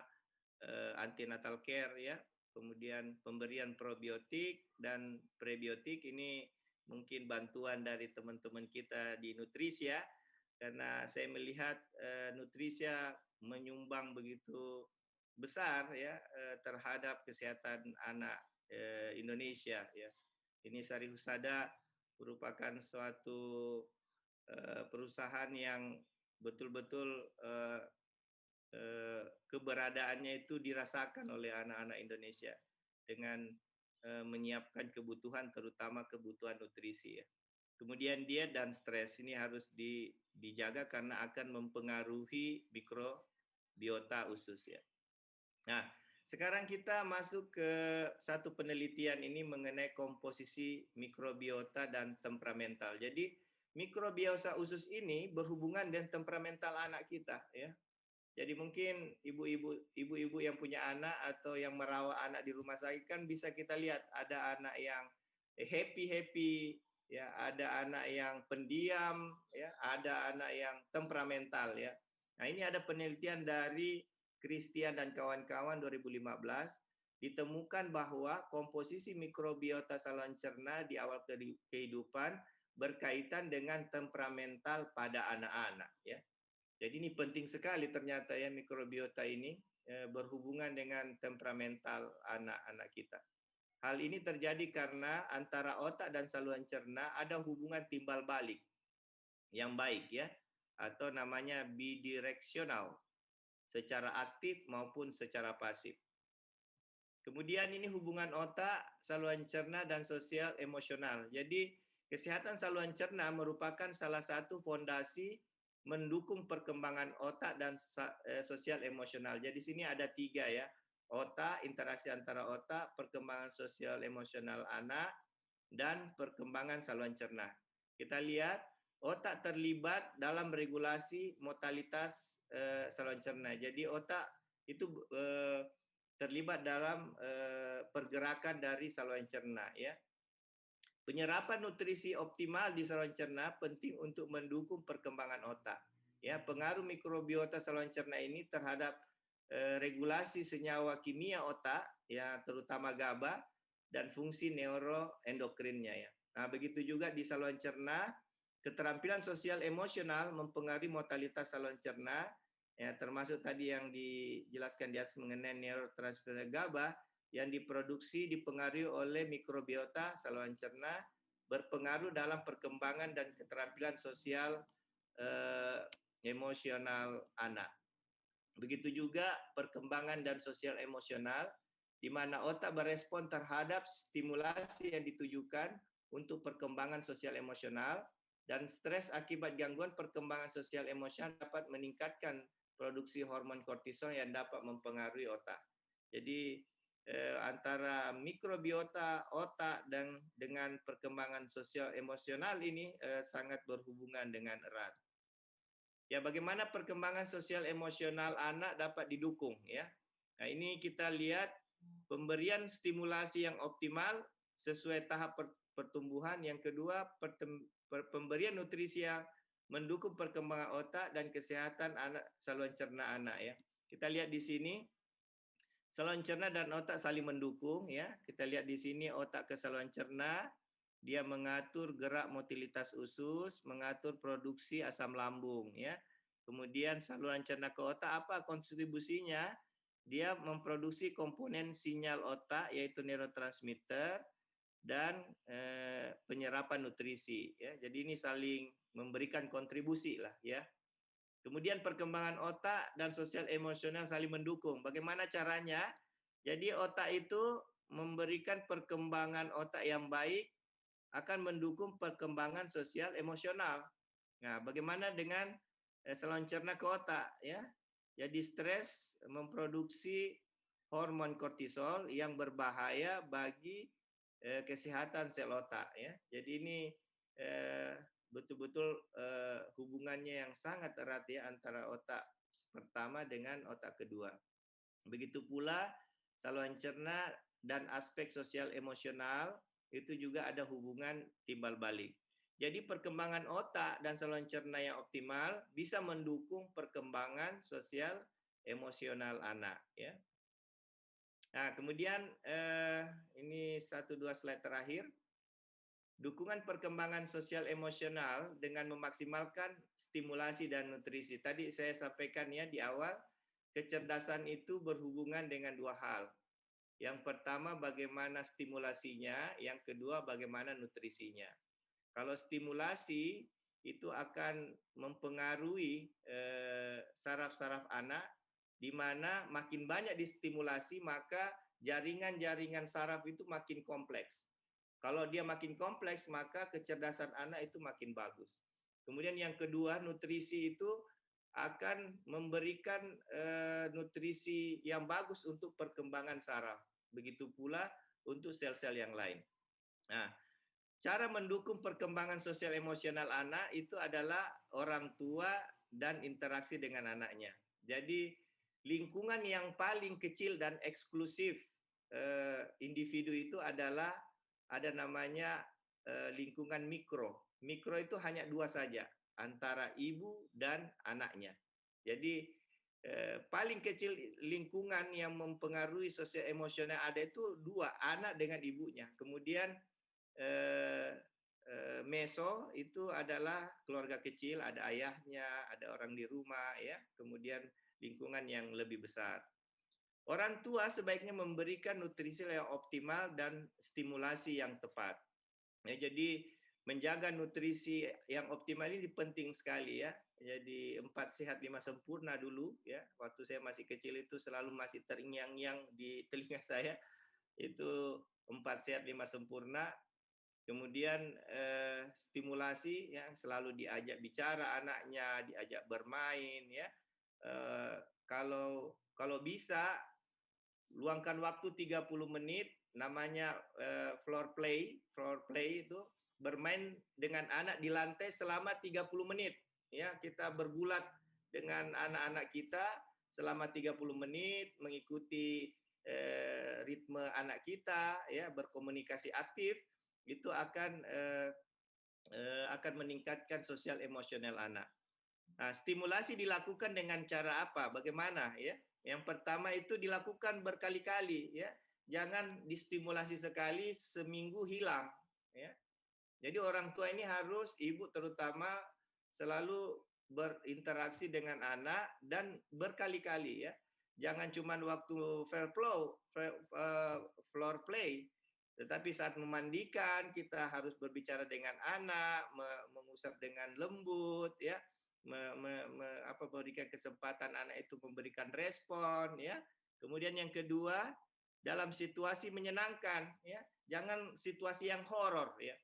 antenatal care ya. Kemudian pemberian probiotik dan prebiotik ini mungkin bantuan dari teman-teman kita di Nutrisia, karena saya melihat Nutrisia menyumbang begitu besar ya terhadap kesehatan anak Indonesia ya. Ini Sari Husada merupakan suatu perusahaan yang betul-betul keberadaannya itu dirasakan oleh anak-anak Indonesia dengan menyiapkan kebutuhan, terutama kebutuhan nutrisi ya. Kemudian diet dan stres ini harus dijaga karena akan mempengaruhi mikrobiota usus ya. Nah, sekarang kita masuk ke satu penelitian ini mengenai komposisi mikrobiota dan temperamental. Jadi mikrobiota usus ini berhubungan dengan temperamental anak kita ya. Jadi mungkin ibu-ibu yang punya anak atau yang merawat anak di rumah sakit kan bisa kita lihat ada anak yang happy ya, ada anak yang pendiam ya, ada anak yang temperamental ya. Nah, ini ada penelitian dari Christian dan kawan-kawan 2015 ditemukan bahwa komposisi mikrobiota saluran cerna di awal kehidupan berkaitan dengan temperamental pada anak-anak ya. Jadi ini penting sekali ternyata ya mikrobiota ini berhubungan dengan temperamental anak-anak kita. Hal ini terjadi karena antara otak dan saluran cerna ada hubungan timbal balik yang baik ya, atau namanya bidireksional, secara aktif maupun secara pasif. Kemudian ini hubungan otak, saluran cerna dan sosial emosional. Jadi kesehatan saluran cerna merupakan salah satu fondasi mendukung perkembangan otak dan sosial emosional. Jadi sini ada 3 ya. Otak, interaksi antara otak, perkembangan sosial emosional anak, dan perkembangan saluran cerna. Kita lihat otak terlibat dalam regulasi motalitas saluran cerna. Jadi otak itu terlibat dalam pergerakan dari saluran cerna ya. Penyerapan nutrisi optimal di saluran cerna penting untuk mendukung perkembangan otak. Ya, pengaruh mikrobiota saluran cerna ini terhadap regulasi senyawa kimia otak, ya terutama GABA dan fungsi neuroendokrinnya ya. Nah, begitu juga di saluran cerna, keterampilan sosial emosional mempengaruhi mortalitas saluran cerna, ya termasuk tadi yang dijelaskan di atas mengenai neurotransmitter GABA yang dipengaruhi oleh mikrobiota saluran cerna, berpengaruh dalam perkembangan dan keterampilan sosial emosional anak. Begitu juga perkembangan dan sosial emosional, di mana otak berespon terhadap stimulasi yang ditujukan untuk perkembangan sosial emosional, dan stres akibat gangguan perkembangan sosial emosional dapat meningkatkan produksi hormon kortisol yang dapat mempengaruhi otak. Jadi antara mikrobiota otak dan dengan perkembangan sosial emosional ini sangat berhubungan dengan erat. Ya, bagaimana perkembangan sosial emosional anak dapat didukung ya. Nah, ini kita lihat pemberian stimulasi yang optimal sesuai tahap pertumbuhan. Yang kedua, pemberian nutrisi yang mendukung perkembangan otak dan kesehatan anak, saluran cerna anak ya. Kita lihat di sini saluran cerna dan otak saling mendukung ya. Kita lihat di sini otak ke saluran cerna, dia mengatur gerak motilitas usus, mengatur produksi asam lambung ya. Kemudian saluran cerna ke otak apa kontribusinya? Dia memproduksi komponen sinyal otak yaitu neurotransmitter dan penyerapan nutrisi ya. Jadi ini saling memberikan kontribusi lah ya. Kemudian perkembangan otak dan sosial emosional saling mendukung. Bagaimana caranya? Jadi otak itu memberikan perkembangan otak yang baik akan mendukung perkembangan sosial emosional. Nah, bagaimana dengan saluran cerna ke otak ya? Jadi stres memproduksi hormon kortisol yang berbahaya bagi kesehatan sel otak ya. Jadi ini betul-betul hubungannya yang sangat erat ya antara otak pertama dengan otak kedua. Begitu pula saluran cerna dan aspek sosial emosional itu juga ada hubungan timbal balik. Jadi perkembangan otak dan saluran cerna yang optimal bisa mendukung perkembangan sosial emosional anak ya. Nah, kemudian ini 1-2 slide terakhir. Dukungan perkembangan sosial emosional dengan memaksimalkan stimulasi dan nutrisi. Tadi saya sampaikan ya di awal, kecerdasan itu berhubungan dengan 2 hal. Yang pertama bagaimana stimulasinya, yang kedua bagaimana nutrisinya. Kalau stimulasi itu akan mempengaruhi saraf-saraf anak di mana makin banyak distimulasi maka jaringan-jaringan saraf itu makin kompleks. Kalau dia makin kompleks maka kecerdasan anak itu makin bagus. Kemudian yang kedua, nutrisi itu akan memberikan nutrisi yang bagus untuk perkembangan saraf. Begitu pula untuk sel-sel yang lain. Nah, cara mendukung perkembangan sosial emosional anak itu adalah orang tua dan interaksi dengan anaknya. Jadi lingkungan yang paling kecil dan eksklusif individu itu adalah ada namanya lingkungan mikro. Mikro itu hanya 2 saja, antara ibu dan anaknya. Jadi paling kecil lingkungan yang mempengaruhi sosial emosional ada itu 2, anak dengan ibunya. Kemudian meso itu adalah keluarga kecil, ada ayahnya, ada orang di rumah, ya. Kemudian lingkungan yang lebih besar. Orang tua sebaiknya memberikan nutrisi yang optimal dan stimulasi yang tepat. Ya, jadi menjaga nutrisi yang optimal ini penting sekali ya. Jadi 4 sehat 5 sempurna dulu ya. Waktu saya masih kecil itu selalu masih terngiang-ngiang di telinga saya. Itu 4 sehat 5 sempurna. Kemudian stimulasi ya, selalu diajak bicara anaknya, diajak bermain ya. Kalau bisa luangkan waktu 30 menit namanya floor play itu bermain dengan anak di lantai selama 30 menit ya. Kita bergulat dengan anak-anak kita selama 30 menit mengikuti ritme anak kita ya, berkomunikasi aktif, itu akan meningkatkan sosial emosional anak. Nah, stimulasi dilakukan dengan cara apa? Bagaimana ya? Yang pertama itu dilakukan berkali-kali ya. Jangan distimulasi sekali seminggu hilang ya. Jadi orang tua ini harus, ibu terutama, selalu berinteraksi dengan anak dan berkali-kali ya. Jangan cuma waktu floor play, tetapi saat memandikan kita harus berbicara dengan anak, mengusap dengan lembut ya. Memberikan kesempatan anak itu memberikan respon ya. Kemudian yang kedua, dalam situasi menyenangkan ya. Jangan situasi yang horor ya.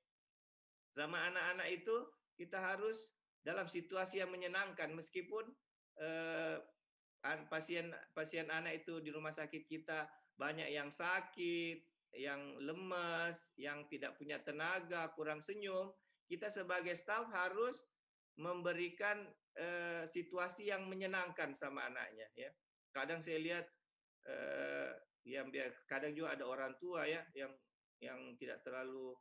Sama anak-anak itu kita harus dalam situasi yang menyenangkan, meskipun pasien anak itu di rumah sakit kita banyak yang sakit, yang lemas, yang tidak punya tenaga, kurang senyum, kita sebagai staf harus memberikan situasi yang menyenangkan sama anaknya ya. Kadang saya lihat kadang juga ada orang tua ya yang tidak terlalu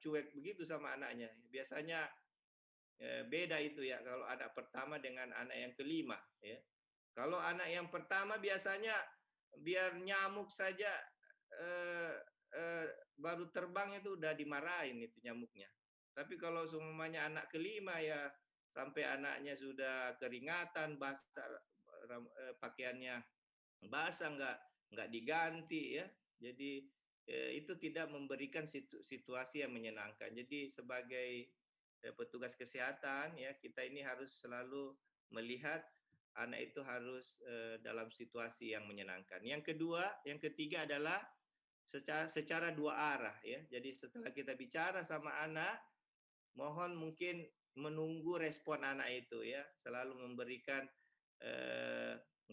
cuek begitu sama anaknya. Biasanya beda itu ya kalau anak pertama dengan anak yang kelima ya. Kalau anak yang pertama biasanya biar nyamuk saja baru terbang itu udah dimarahin itu nyamuknya. Tapi kalau semuanya anak kelima ya sampai anaknya sudah keringatan, basah, pakaiannya basah, nggak diganti ya. Jadi itu tidak memberikan situasi yang menyenangkan. Jadi sebagai petugas kesehatan ya, kita ini harus selalu melihat anak itu harus dalam situasi yang menyenangkan. Yang ketiga adalah secara 2 arah ya. Jadi setelah kita bicara sama anak, mohon mungkin menunggu respon anak itu ya, selalu memberikan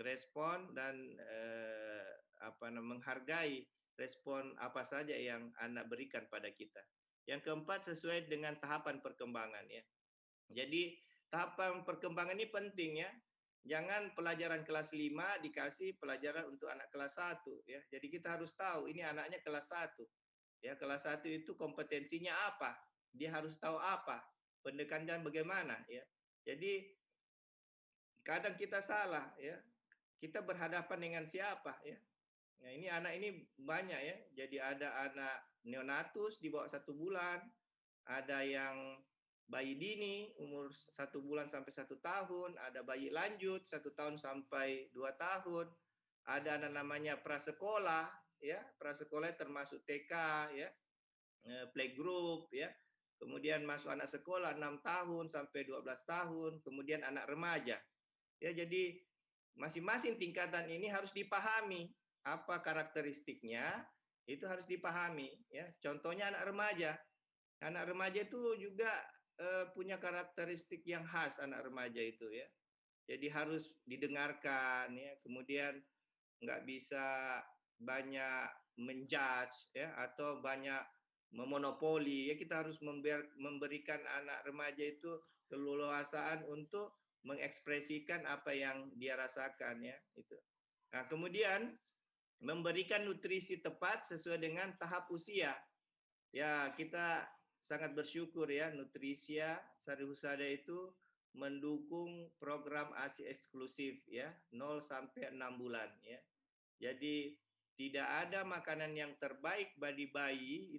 respon dan menghargai respon apa saja yang anak berikan pada kita. Yang keempat, sesuai dengan tahapan perkembangan ya. Jadi tahapan perkembangan ini penting ya. Jangan pelajaran kelas 5 dikasih pelajaran untuk anak kelas 1 ya. Jadi kita harus tahu ini anaknya kelas 1. Ya, kelas 1 itu kompetensinya apa? Dia harus tahu apa? Pendekatan bagaimana ya. Jadi kadang kita salah ya. Kita berhadapan dengan siapa ya. Nah, ini anak ini banyak ya. Jadi ada anak neonatus di bawah 1 bulan, ada yang bayi dini umur 1 bulan sampai 1 tahun, ada bayi lanjut 1 tahun sampai 2 tahun, ada anak namanya prasekolah ya. Prasekolah termasuk TK ya, playgroup ya. Kemudian masuk anak sekolah 6 tahun sampai 12 tahun, kemudian anak remaja. Ya, jadi masing-masing tingkatan ini harus dipahami apa karakteristiknya, itu harus dipahami ya. Contohnya anak remaja. Anak remaja itu juga punya karakteristik yang khas anak remaja itu ya. Jadi harus didengarkan ya. Kemudian nggak bisa banyak menjudge ya atau banyak memonopoli ya. Kita harus memberikan anak remaja itu keleluasaan untuk mengekspresikan apa yang dia rasakan ya itu. Nah, kemudian memberikan nutrisi tepat sesuai dengan tahap usia. Ya, kita sangat bersyukur ya Nutrisia Sari Husada itu mendukung program ASI eksklusif ya 0 sampai 6 bulan ya. Jadi tidak ada makanan yang terbaik bagi bayi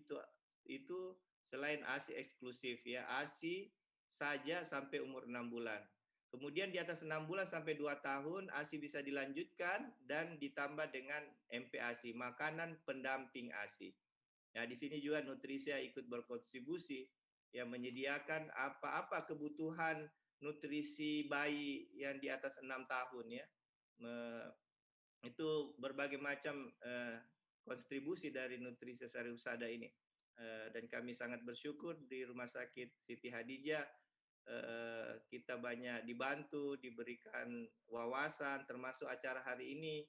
itu selain ASI eksklusif ya. ASI saja sampai umur 6 bulan. Kemudian di atas 6 bulan sampai 2 tahun ASI bisa dilanjutkan dan ditambah dengan MPASI, makanan pendamping ASI. Nah, di sini juga Nutrisia ikut berkontribusi yang menyediakan apa-apa kebutuhan nutrisi bayi yang di atas 6 tahun ya. Itu berbagai macam kontribusi dari Nutrisia Sari Husada ini. Dan kami sangat bersyukur di Rumah Sakit Siti Hadijah kita banyak dibantu, diberikan wawasan, termasuk acara hari ini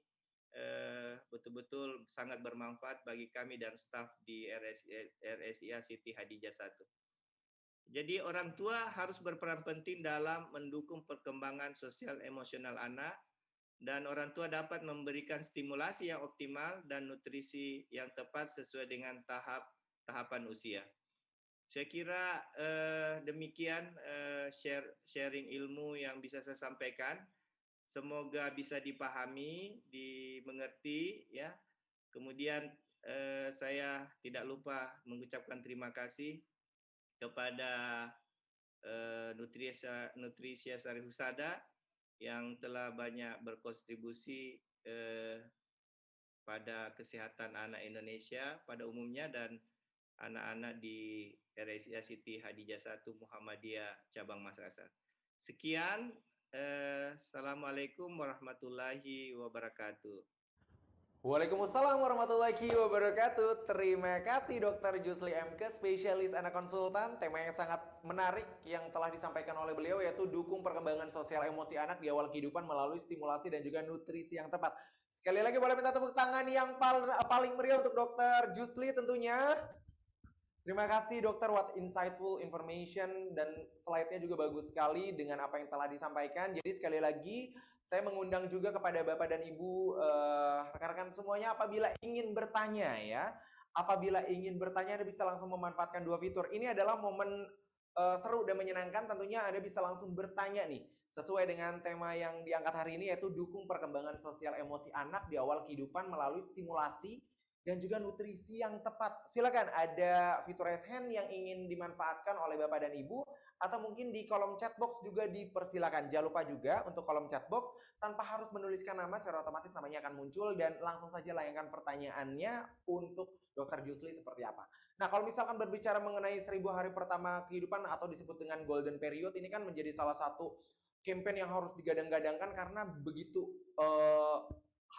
betul-betul sangat bermanfaat bagi kami dan staf di RSIA Siti Hadijah 1. Jadi orang tua harus berperan penting dalam mendukung perkembangan sosial emosional anak dan orang tua dapat memberikan stimulasi yang optimal dan nutrisi yang tepat sesuai dengan tahapan usia. Saya kira demikian sharing ilmu yang bisa saya sampaikan. Semoga bisa dipahami, dimengerti ya. Kemudian saya tidak lupa mengucapkan terima kasih kepada Nutrisia Sari Husada yang telah banyak berkontribusi pada kesehatan anak Indonesia pada umumnya dan anak-anak di RSIA Siti Hadijah 1 Muhammadiyah Cabang Makassar. Sekian, Assalamualaikum warahmatullahi wabarakatuh. Waalaikumsalam warahmatullahi wabarakatuh. Terima kasih Dr. Jusli MK, spesialis anak konsultan. Tema yang sangat menarik yang telah disampaikan oleh beliau yaitu dukung perkembangan sosial emosi anak di awal kehidupan melalui stimulasi dan juga nutrisi yang tepat. Sekali lagi boleh minta tepuk tangan yang paling meriah untuk Dr. Jusli tentunya. Terima kasih dokter, what insightful information, dan slide-nya juga bagus sekali dengan apa yang telah disampaikan. Jadi sekali lagi saya mengundang juga kepada Bapak dan Ibu rekan-rekan semuanya apabila ingin bertanya ya. Apabila ingin bertanya Anda bisa langsung memanfaatkan dua fitur. Ini adalah momen seru dan menyenangkan, tentunya Anda bisa langsung bertanya nih sesuai dengan tema yang diangkat hari ini yaitu dukung perkembangan sosial emosi anak di awal kehidupan melalui stimulasi dan juga nutrisi yang tepat. Silakan ada fitur raise hand yang ingin dimanfaatkan oleh Bapak dan Ibu atau mungkin di kolom chat box juga dipersilakan. Jangan lupa juga untuk kolom chat box tanpa harus menuliskan nama, secara otomatis namanya akan muncul dan langsung saja layangkan pertanyaannya untuk Dr. Jusli seperti apa. Nah, kalau misalkan berbicara mengenai 1000 hari pertama kehidupan atau disebut dengan golden period, ini kan menjadi salah satu campaign yang harus digadang-gadangkan karena begitu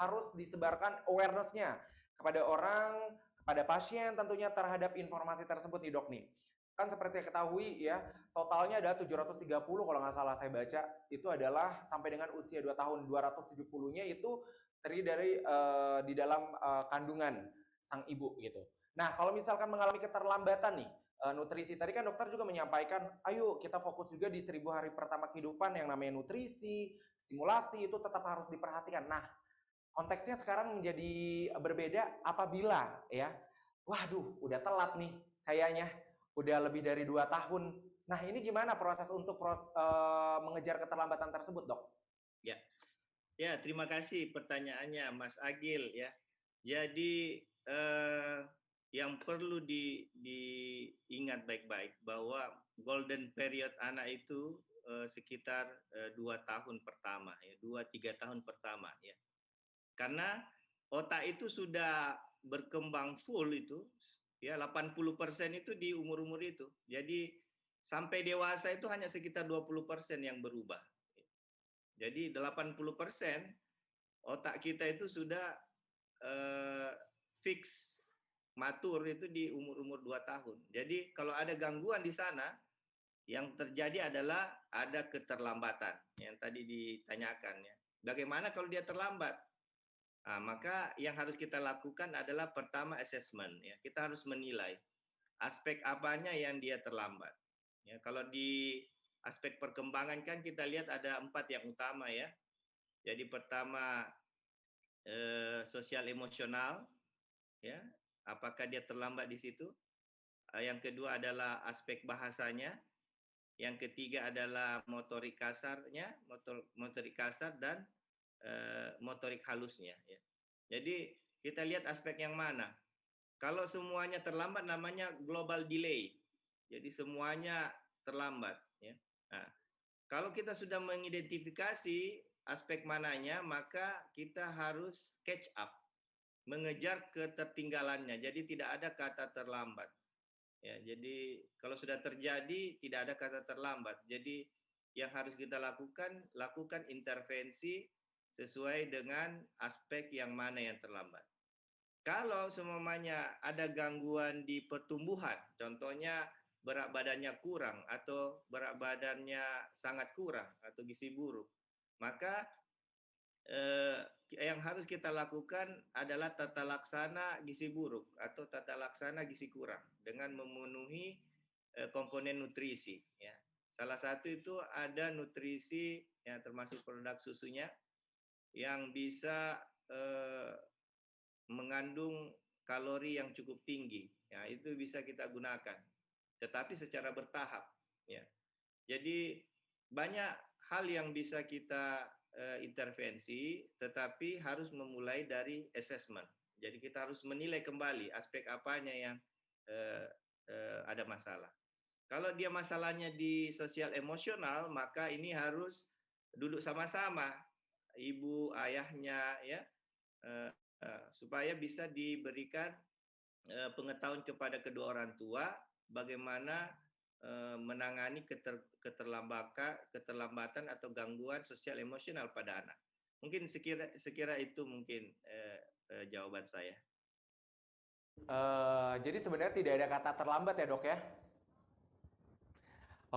harus disebarkan awareness-nya kepada orang, kepada pasien tentunya terhadap informasi tersebut nih dok nih. Kan seperti yang ketahui ya, totalnya adalah 730 kalau nggak salah saya baca, itu adalah sampai dengan usia 2 tahun, 270-nya itu terdiri dari di dalam kandungan sang ibu gitu. Nah, kalau misalkan mengalami keterlambatan nih, nutrisi, tadi kan dokter juga menyampaikan, ayo kita fokus juga di 1000 hari pertama kehidupan yang namanya nutrisi, stimulasi itu tetap harus diperhatikan. Nah, konteksnya sekarang menjadi berbeda apabila ya, waduh udah telat nih kayaknya, udah lebih dari 2 tahun. Nah ini gimana proses untuk mengejar keterlambatan tersebut dok? Ya, terima kasih pertanyaannya Mas Agil ya. Jadi yang perlu diingat baik-baik bahwa golden period anak itu sekitar 2 tahun pertama ya, 2-3 tahun pertama ya. Karena otak itu sudah berkembang full itu, ya 80% itu di umur-umur itu. Jadi sampai dewasa itu hanya sekitar 20% yang berubah. Jadi 80% otak kita itu sudah fix matur itu di umur-umur 2 tahun. Jadi kalau ada gangguan di sana, yang terjadi adalah ada keterlambatan yang tadi ditanyakan ya. Bagaimana kalau dia terlambat? Nah, maka yang harus kita lakukan adalah pertama assessment ya. Kita harus menilai aspek apanya yang dia terlambat. Ya, kalau di aspek perkembangan kan kita lihat ada 4 yang utama ya. Jadi pertama sosial emosional ya. Apakah dia terlambat di situ? Yang kedua adalah aspek bahasanya. Yang ketiga adalah motorik kasarnya, motorik kasar dan motorik halusnya. Ya. Jadi kita lihat aspek yang mana. Kalau semuanya terlambat namanya global delay. Jadi semuanya terlambat. Ya. Nah, kalau kita sudah mengidentifikasi aspek mananya, maka kita harus catch up, mengejar ketertinggalannya. Jadi tidak ada kata terlambat. Ya, jadi kalau sudah terjadi tidak ada kata terlambat. Jadi yang harus kita lakukan intervensi sesuai dengan aspek yang mana yang terlambat. Kalau semuanya ada gangguan di pertumbuhan, contohnya berat badannya kurang atau berat badannya sangat kurang atau gizi buruk, maka yang harus kita lakukan adalah tata laksana gizi buruk atau tata laksana gizi kurang dengan memenuhi komponen nutrisi. Ya. Salah satu itu ada nutrisi ya, termasuk produk susunya yang bisa mengandung kalori yang cukup tinggi. Ya, itu bisa kita gunakan, tetapi secara bertahap. Ya. Jadi banyak hal yang bisa kita intervensi, tetapi harus memulai dari assessment. Jadi kita harus menilai kembali aspek apanya yang ada masalah. Kalau dia masalahnya di sosial emosional, maka ini harus duduk sama-sama, ibu, ayahnya, ya, supaya bisa diberikan pengetahuan kepada kedua orang tua bagaimana menangani keterlambatan atau gangguan sosial emosional pada anak. Mungkin sekira itu mungkin jawaban saya. Jadi sebenarnya tidak ada kata terlambat ya dok ya?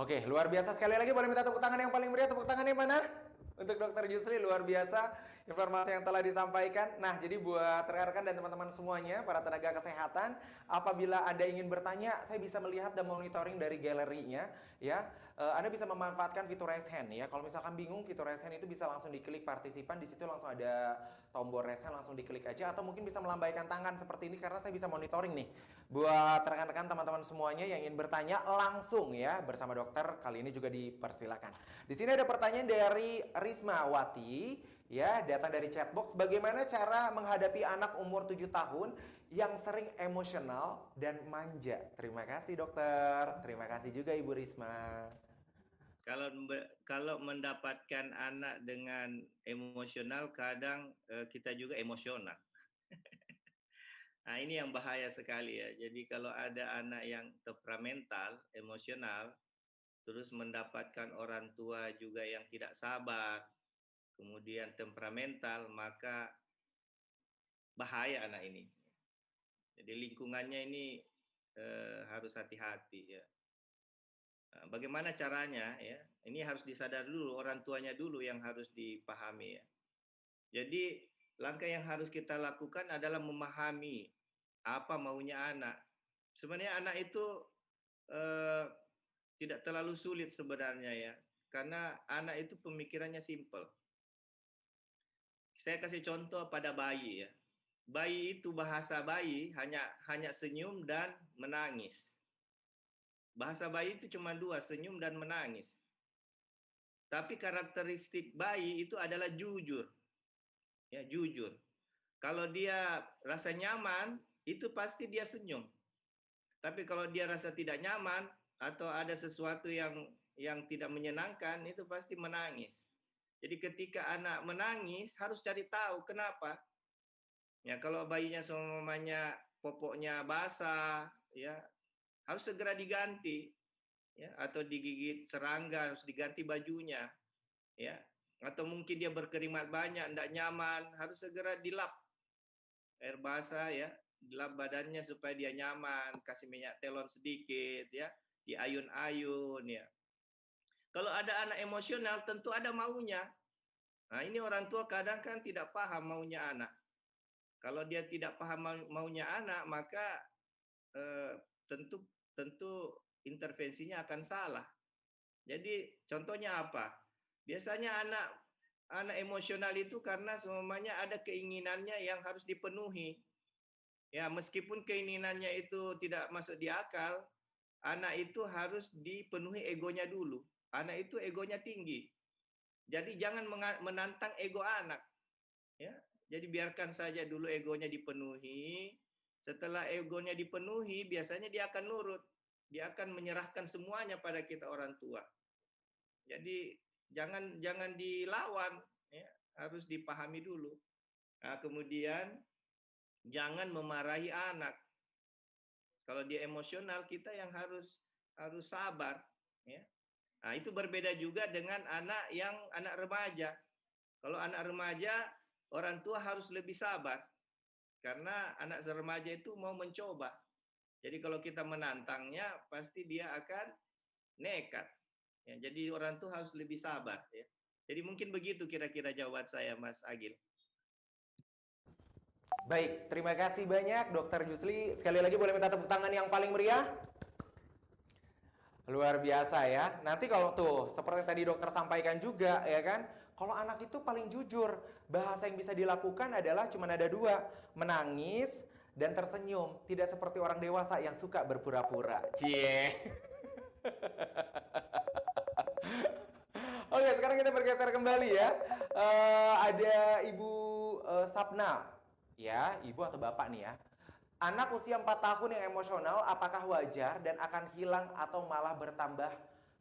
Oke, luar biasa. Sekali lagi boleh minta tepuk tangan yang paling meriah. Tepuk tangannya mana? Untuk Dokter Yusli, luar biasa informasi yang telah disampaikan. Nah, jadi buat rekan-rekan dan teman-teman semuanya, para tenaga kesehatan, apabila Anda ingin bertanya, saya bisa melihat dan monitoring dari galerinya, ya. Anda bisa memanfaatkan fitur raise hand ya. Kalau misalkan bingung, fitur raise hand itu bisa langsung diklik partisipan, di situ langsung ada tombol raise hand, langsung diklik aja, atau mungkin bisa melambaikan tangan seperti ini karena saya bisa monitoring nih. Buat rekan-rekan teman-teman semuanya yang ingin bertanya langsung ya bersama dokter, kali ini juga dipersilakan. Di sini ada pertanyaan dari Rismawati, ya, datang dari chatbox. Bagaimana cara menghadapi anak umur 7 tahun yang sering emosional dan manja? Terima kasih dokter. Terima kasih juga Ibu Risma. Kalau mendapatkan anak dengan emosional, kadang kita juga emosional. Nah, ini yang bahaya sekali ya. Jadi kalau ada anak yang temperamental, emosional, terus mendapatkan orang tua juga yang tidak sabar, kemudian temperamental, maka bahaya anak ini. Jadi lingkungannya ini harus hati-hati ya. Nah, bagaimana caranya ya? Ini harus disadar dulu, orang tuanya dulu yang harus dipahami ya. Jadi langkah yang harus kita lakukan adalah memahami apa maunya anak. Sebenarnya anak itu tidak terlalu sulit sebenarnya ya, karena anak itu pemikirannya simple. Saya kasih contoh pada bayi ya. Bayi itu bahasa bayi hanya senyum dan menangis. Bahasa bayi itu cuma 2, senyum dan menangis. Tapi karakteristik bayi itu adalah jujur. Ya, jujur. Kalau dia rasa nyaman, itu pasti dia senyum. Tapi kalau dia rasa tidak nyaman atau ada sesuatu yang tidak menyenangkan, itu pasti menangis. Jadi ketika anak menangis harus cari tahu kenapa. Ya, kalau bayinya semuanya popoknya basah, ya harus segera diganti, ya, atau digigit serangga harus diganti bajunya, ya. atau mungkin dia berkeringat banyak, tidak nyaman, harus segera dilap air basah ya, dilap badannya supaya dia nyaman, kasih minyak telon sedikit ya, diayun-ayun ya. Kalau ada anak emosional tentu ada maunya. Nah, ini orang tua kadang kan tidak paham maunya anak. Kalau dia tidak paham maunya anak, maka tentu tentu intervensinya akan salah. Jadi contohnya apa? Biasanya anak emosional itu karena semuanya ada keinginannya yang harus dipenuhi. Ya, meskipun keinginannya itu tidak masuk di akal, anak itu harus dipenuhi egonya dulu. Anak itu egonya tinggi. Jadi jangan menantang ego anak. Ya, jadi biarkan saja dulu egonya dipenuhi. Setelah egonya dipenuhi, biasanya dia akan nurut. Dia akan menyerahkan semuanya pada kita orang tua. Jadi jangan dilawan, ya, harus dipahami dulu. Nah, kemudian jangan memarahi anak. Kalau dia emosional, kita yang harus sabar, ya. Nah, itu berbeda juga dengan anak remaja. Kalau anak remaja, orang tua harus lebih sabar. Karena anak remaja itu mau mencoba. Jadi kalau kita menantangnya, pasti dia akan nekat. Ya, jadi orang tua harus lebih sabar. Ya. Jadi mungkin begitu kira-kira jawaban saya, Mas Agil. Baik, terima kasih banyak Dokter Yusli. Sekali lagi boleh minta tepuk tangan yang paling meriah? Luar biasa ya. Nanti kalau tuh seperti tadi dokter sampaikan juga ya kan, kalau anak itu paling jujur, bahasa yang bisa dilakukan adalah cuma ada dua, menangis dan tersenyum. Tidak seperti orang dewasa yang suka berpura-pura. Cie. Oke, sekarang kita bergeser kembali ya. Ada Ibu Sapna, ya, ibu atau bapak nih ya. Anak usia 4 tahun yang emosional apakah wajar dan akan hilang atau malah bertambah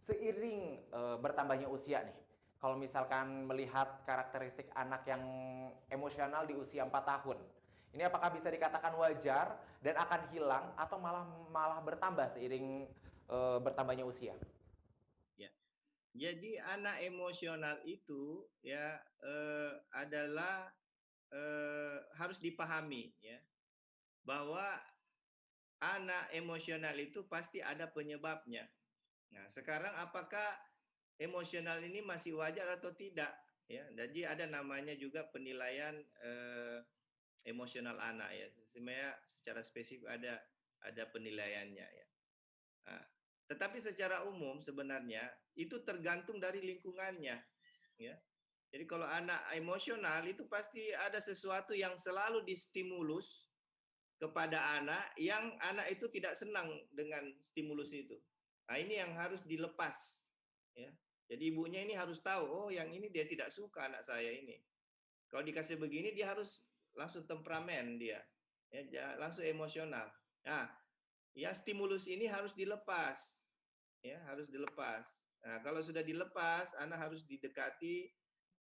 seiring bertambahnya usia nih? Kalau misalkan melihat karakteristik anak yang emosional di usia 4 tahun, ini apakah bisa dikatakan wajar dan akan hilang atau malah bertambah seiring bertambahnya usia? Ya. Jadi anak emosional itu ya adalah harus dipahami ya, bahwa anak emosional itu pasti ada penyebabnya. Nah, sekarang apakah emosional ini masih wajar atau tidak? Ya, jadi ada namanya juga penilaian emosional anak ya. Sebenarnya secara spesifik ada penilaiannya ya. Nah, tetapi secara umum sebenarnya itu tergantung dari lingkungannya ya. Jadi kalau anak emosional itu pasti ada sesuatu yang selalu distimulus kepada anak yang anak itu tidak senang dengan stimulus itu. Nah, ini yang harus dilepas ya. Jadi ibunya ini harus tahu, oh yang ini dia tidak suka anak saya ini. Kalau dikasih begini dia harus langsung temperamen dia. Ya, langsung emosional. Nah, ya stimulus ini harus dilepas. Ya, harus dilepas. Nah, kalau sudah dilepas, anak harus didekati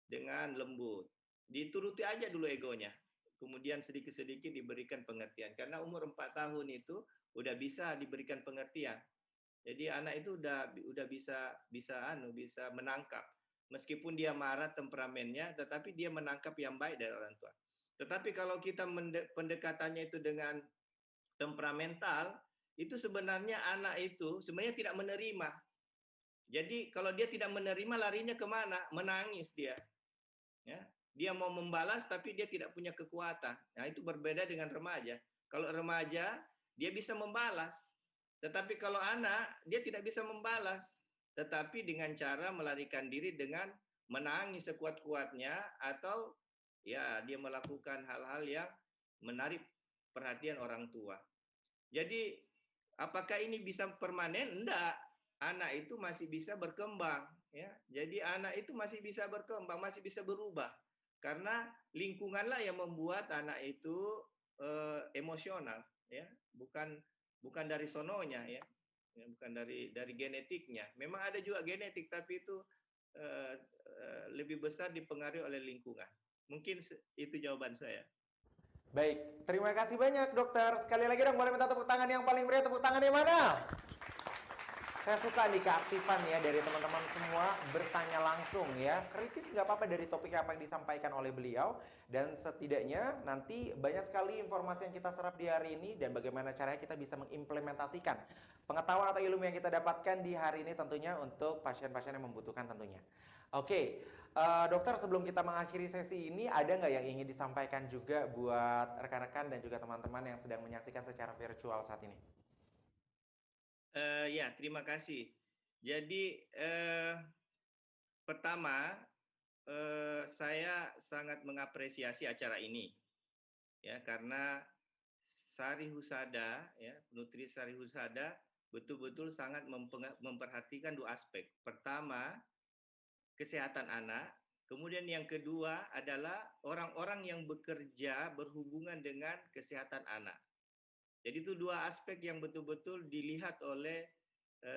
dengan lembut. Dituruti aja dulu egonya. Kemudian sedikit-sedikit diberikan pengertian. Karena umur 4 tahun itu udah bisa diberikan pengertian. Jadi anak itu udah bisa menangkap. Meskipun dia marah temperamennya, tetapi dia menangkap yang baik dari orang tua. Tetapi kalau kita pendekatannya itu dengan temperamental, itu sebenarnya anak itu sebenarnya tidak menerima. Jadi kalau dia tidak menerima, larinya kemana? Menangis dia. Ya, dia mau membalas tapi dia tidak punya kekuatan. Nah, itu berbeda dengan remaja. Kalau remaja dia bisa membalas. Tetapi kalau anak dia tidak bisa membalas, tetapi dengan cara melarikan diri dengan menangis sekuat-kuatnya atau ya dia melakukan hal-hal yang menarik perhatian orang tua. Jadi apakah ini bisa permanen? Enggak. Anak itu masih bisa berkembang ya. Jadi anak itu masih bisa berkembang, masih bisa berubah. Karena lingkunganlah yang membuat anak itu emosional ya, bukan dari sononya ya. Bukan dari genetiknya. Memang ada juga genetik tapi itu lebih besar dipengaruhi oleh lingkungan. Mungkin itu jawaban saya. Baik, terima kasih banyak dokter. Sekali lagi dong boleh minta tepuk tangan yang paling meriah, tepuk tangan yang mana? Saya suka nih keaktifan ya dari teman-teman semua bertanya langsung ya. Kritis nggak apa-apa dari topik apa yang disampaikan oleh beliau. Dan setidaknya nanti banyak sekali informasi yang kita serap di hari ini dan bagaimana caranya kita bisa mengimplementasikan pengetahuan atau ilmu yang kita dapatkan di hari ini tentunya untuk pasien-pasien yang membutuhkan tentunya. Oke, dokter sebelum kita mengakhiri sesi ini ada nggak yang ingin disampaikan juga buat rekan-rekan dan juga teman-teman yang sedang menyaksikan secara virtual saat ini? Ya, terima kasih. Jadi pertama saya sangat mengapresiasi acara ini ya karena Sari Husada ya, Nutrisi Sari Husada betul-betul sangat memperhatikan dua aspek. Pertama, kesehatan anak, kemudian yang kedua adalah orang-orang yang bekerja berhubungan dengan kesehatan anak. Jadi itu dua aspek yang betul-betul dilihat oleh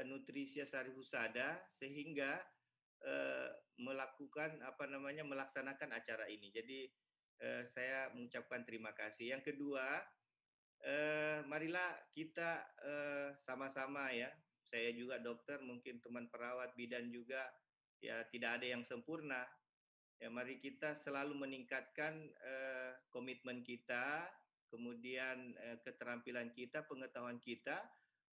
Nutrisia Sari Husada sehingga melaksanakan acara ini. Jadi saya mengucapkan terima kasih. Yang kedua, marilah kita sama-sama ya. Saya juga dokter, mungkin teman perawat bidan juga ya tidak ada yang sempurna. Ya mari kita selalu meningkatkan komitmen kita, kemudian keterampilan kita, pengetahuan kita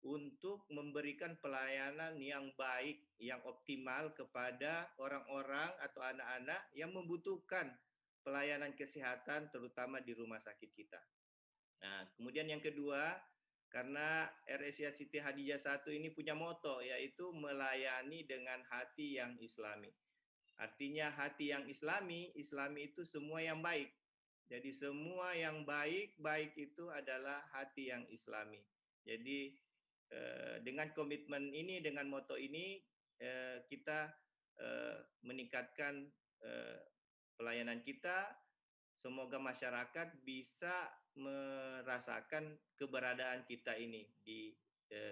untuk memberikan pelayanan yang baik, yang optimal kepada orang-orang atau anak-anak yang membutuhkan pelayanan kesehatan terutama di rumah sakit kita. Nah, kemudian yang kedua, karena RSIA Siti Hadijah 1 ini punya moto yaitu melayani dengan hati yang islami. Artinya hati yang islami itu semua yang baik. Jadi semua yang baik itu adalah hati yang islami. Jadi dengan komitmen ini, dengan moto ini, kita meningkatkan pelayanan kita. Semoga masyarakat bisa merasakan keberadaan kita ini,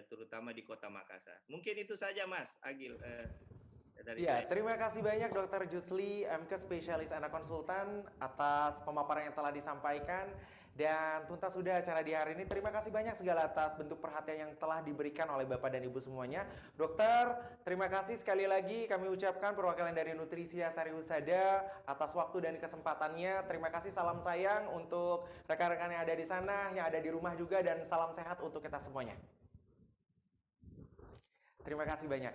terutama di Kota Makassar. Mungkin itu saja, Mas Agil. Dari Ya, saya. terima kasih banyak Dr. Jusli, MK Spesialis Anak Konsultan atas pemaparan yang telah disampaikan. Dan tuntas sudah acara di hari ini. Terima kasih banyak segala atas bentuk perhatian yang telah diberikan oleh Bapak dan Ibu semuanya. Dokter, terima kasih sekali lagi kami ucapkan perwakilan dari Nutrisia Sari Husada atas waktu dan kesempatannya. Terima kasih, salam sayang untuk rekan-rekan yang ada di sana, yang ada di rumah juga, dan salam sehat untuk kita semuanya. Terima kasih banyak.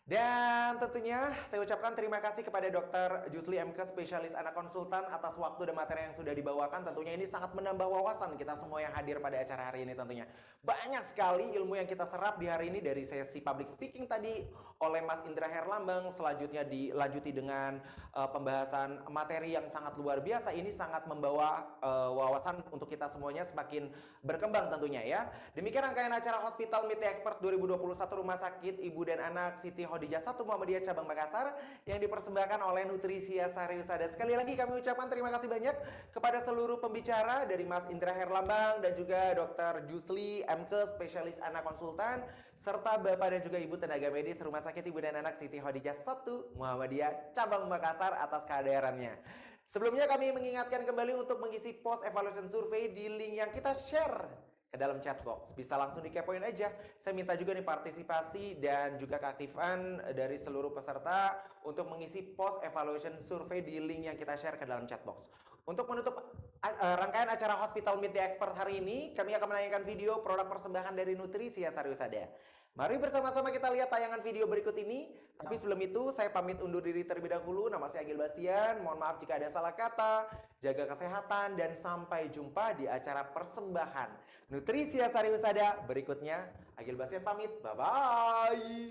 Dan tentunya saya ucapkan terima kasih kepada Dr. Jusli MK Spesialis Anak Konsultan atas waktu dan materi yang sudah dibawakan. Tentunya ini sangat menambah wawasan kita semua yang hadir pada acara hari ini tentunya. Banyak sekali ilmu yang kita serap di hari ini dari sesi public speaking tadi oleh Mas Indra Herlambang. Selanjutnya dilanjuti dengan pembahasan materi yang sangat luar biasa. Ini sangat membawa wawasan untuk kita semuanya semakin berkembang tentunya ya. Demikian rangkaian acara Hospital Meet the Expert 2021 Rumah Sakit Ibu dan Anak Siti Hadijah 1 Muhammadiyah Cabang Makassar yang dipersembahkan oleh Nutrisia Sari Husada. Sekali lagi kami ucapkan terima kasih banyak kepada seluruh pembicara dari Mas Indra Herlambang dan juga Dr. Jusli MK Spesialis Anak Konsultan serta Bapak dan juga Ibu tenaga medis Rumah Sakit Ibu dan Anak Siti Hadijah 1 Muhammadiyah Cabang Makassar atas kehadirannya. Sebelumnya kami mengingatkan kembali untuk mengisi post evaluation survey di link yang kita share ke dalam chat box. Bisa langsung dikepoin aja. Saya minta juga nih partisipasi dan juga keaktifan dari seluruh peserta untuk mengisi post evaluation survey di link yang kita share ke dalam chat box. Untuk menutup rangkaian acara Hospital Meet the Expert hari ini, kami akan menayangkan video produk persembahan dari Nutrisia Sari Husada. Mari bersama-sama kita lihat tayangan video berikut ini. Tapi sebelum itu saya pamit undur diri terlebih dahulu. Nama saya Agil Bastian. Mohon maaf jika ada salah kata. Jaga kesehatan dan sampai jumpa di acara persembahan Nutrisia Sari Husada berikutnya. Agil Bastian pamit. Bye-bye.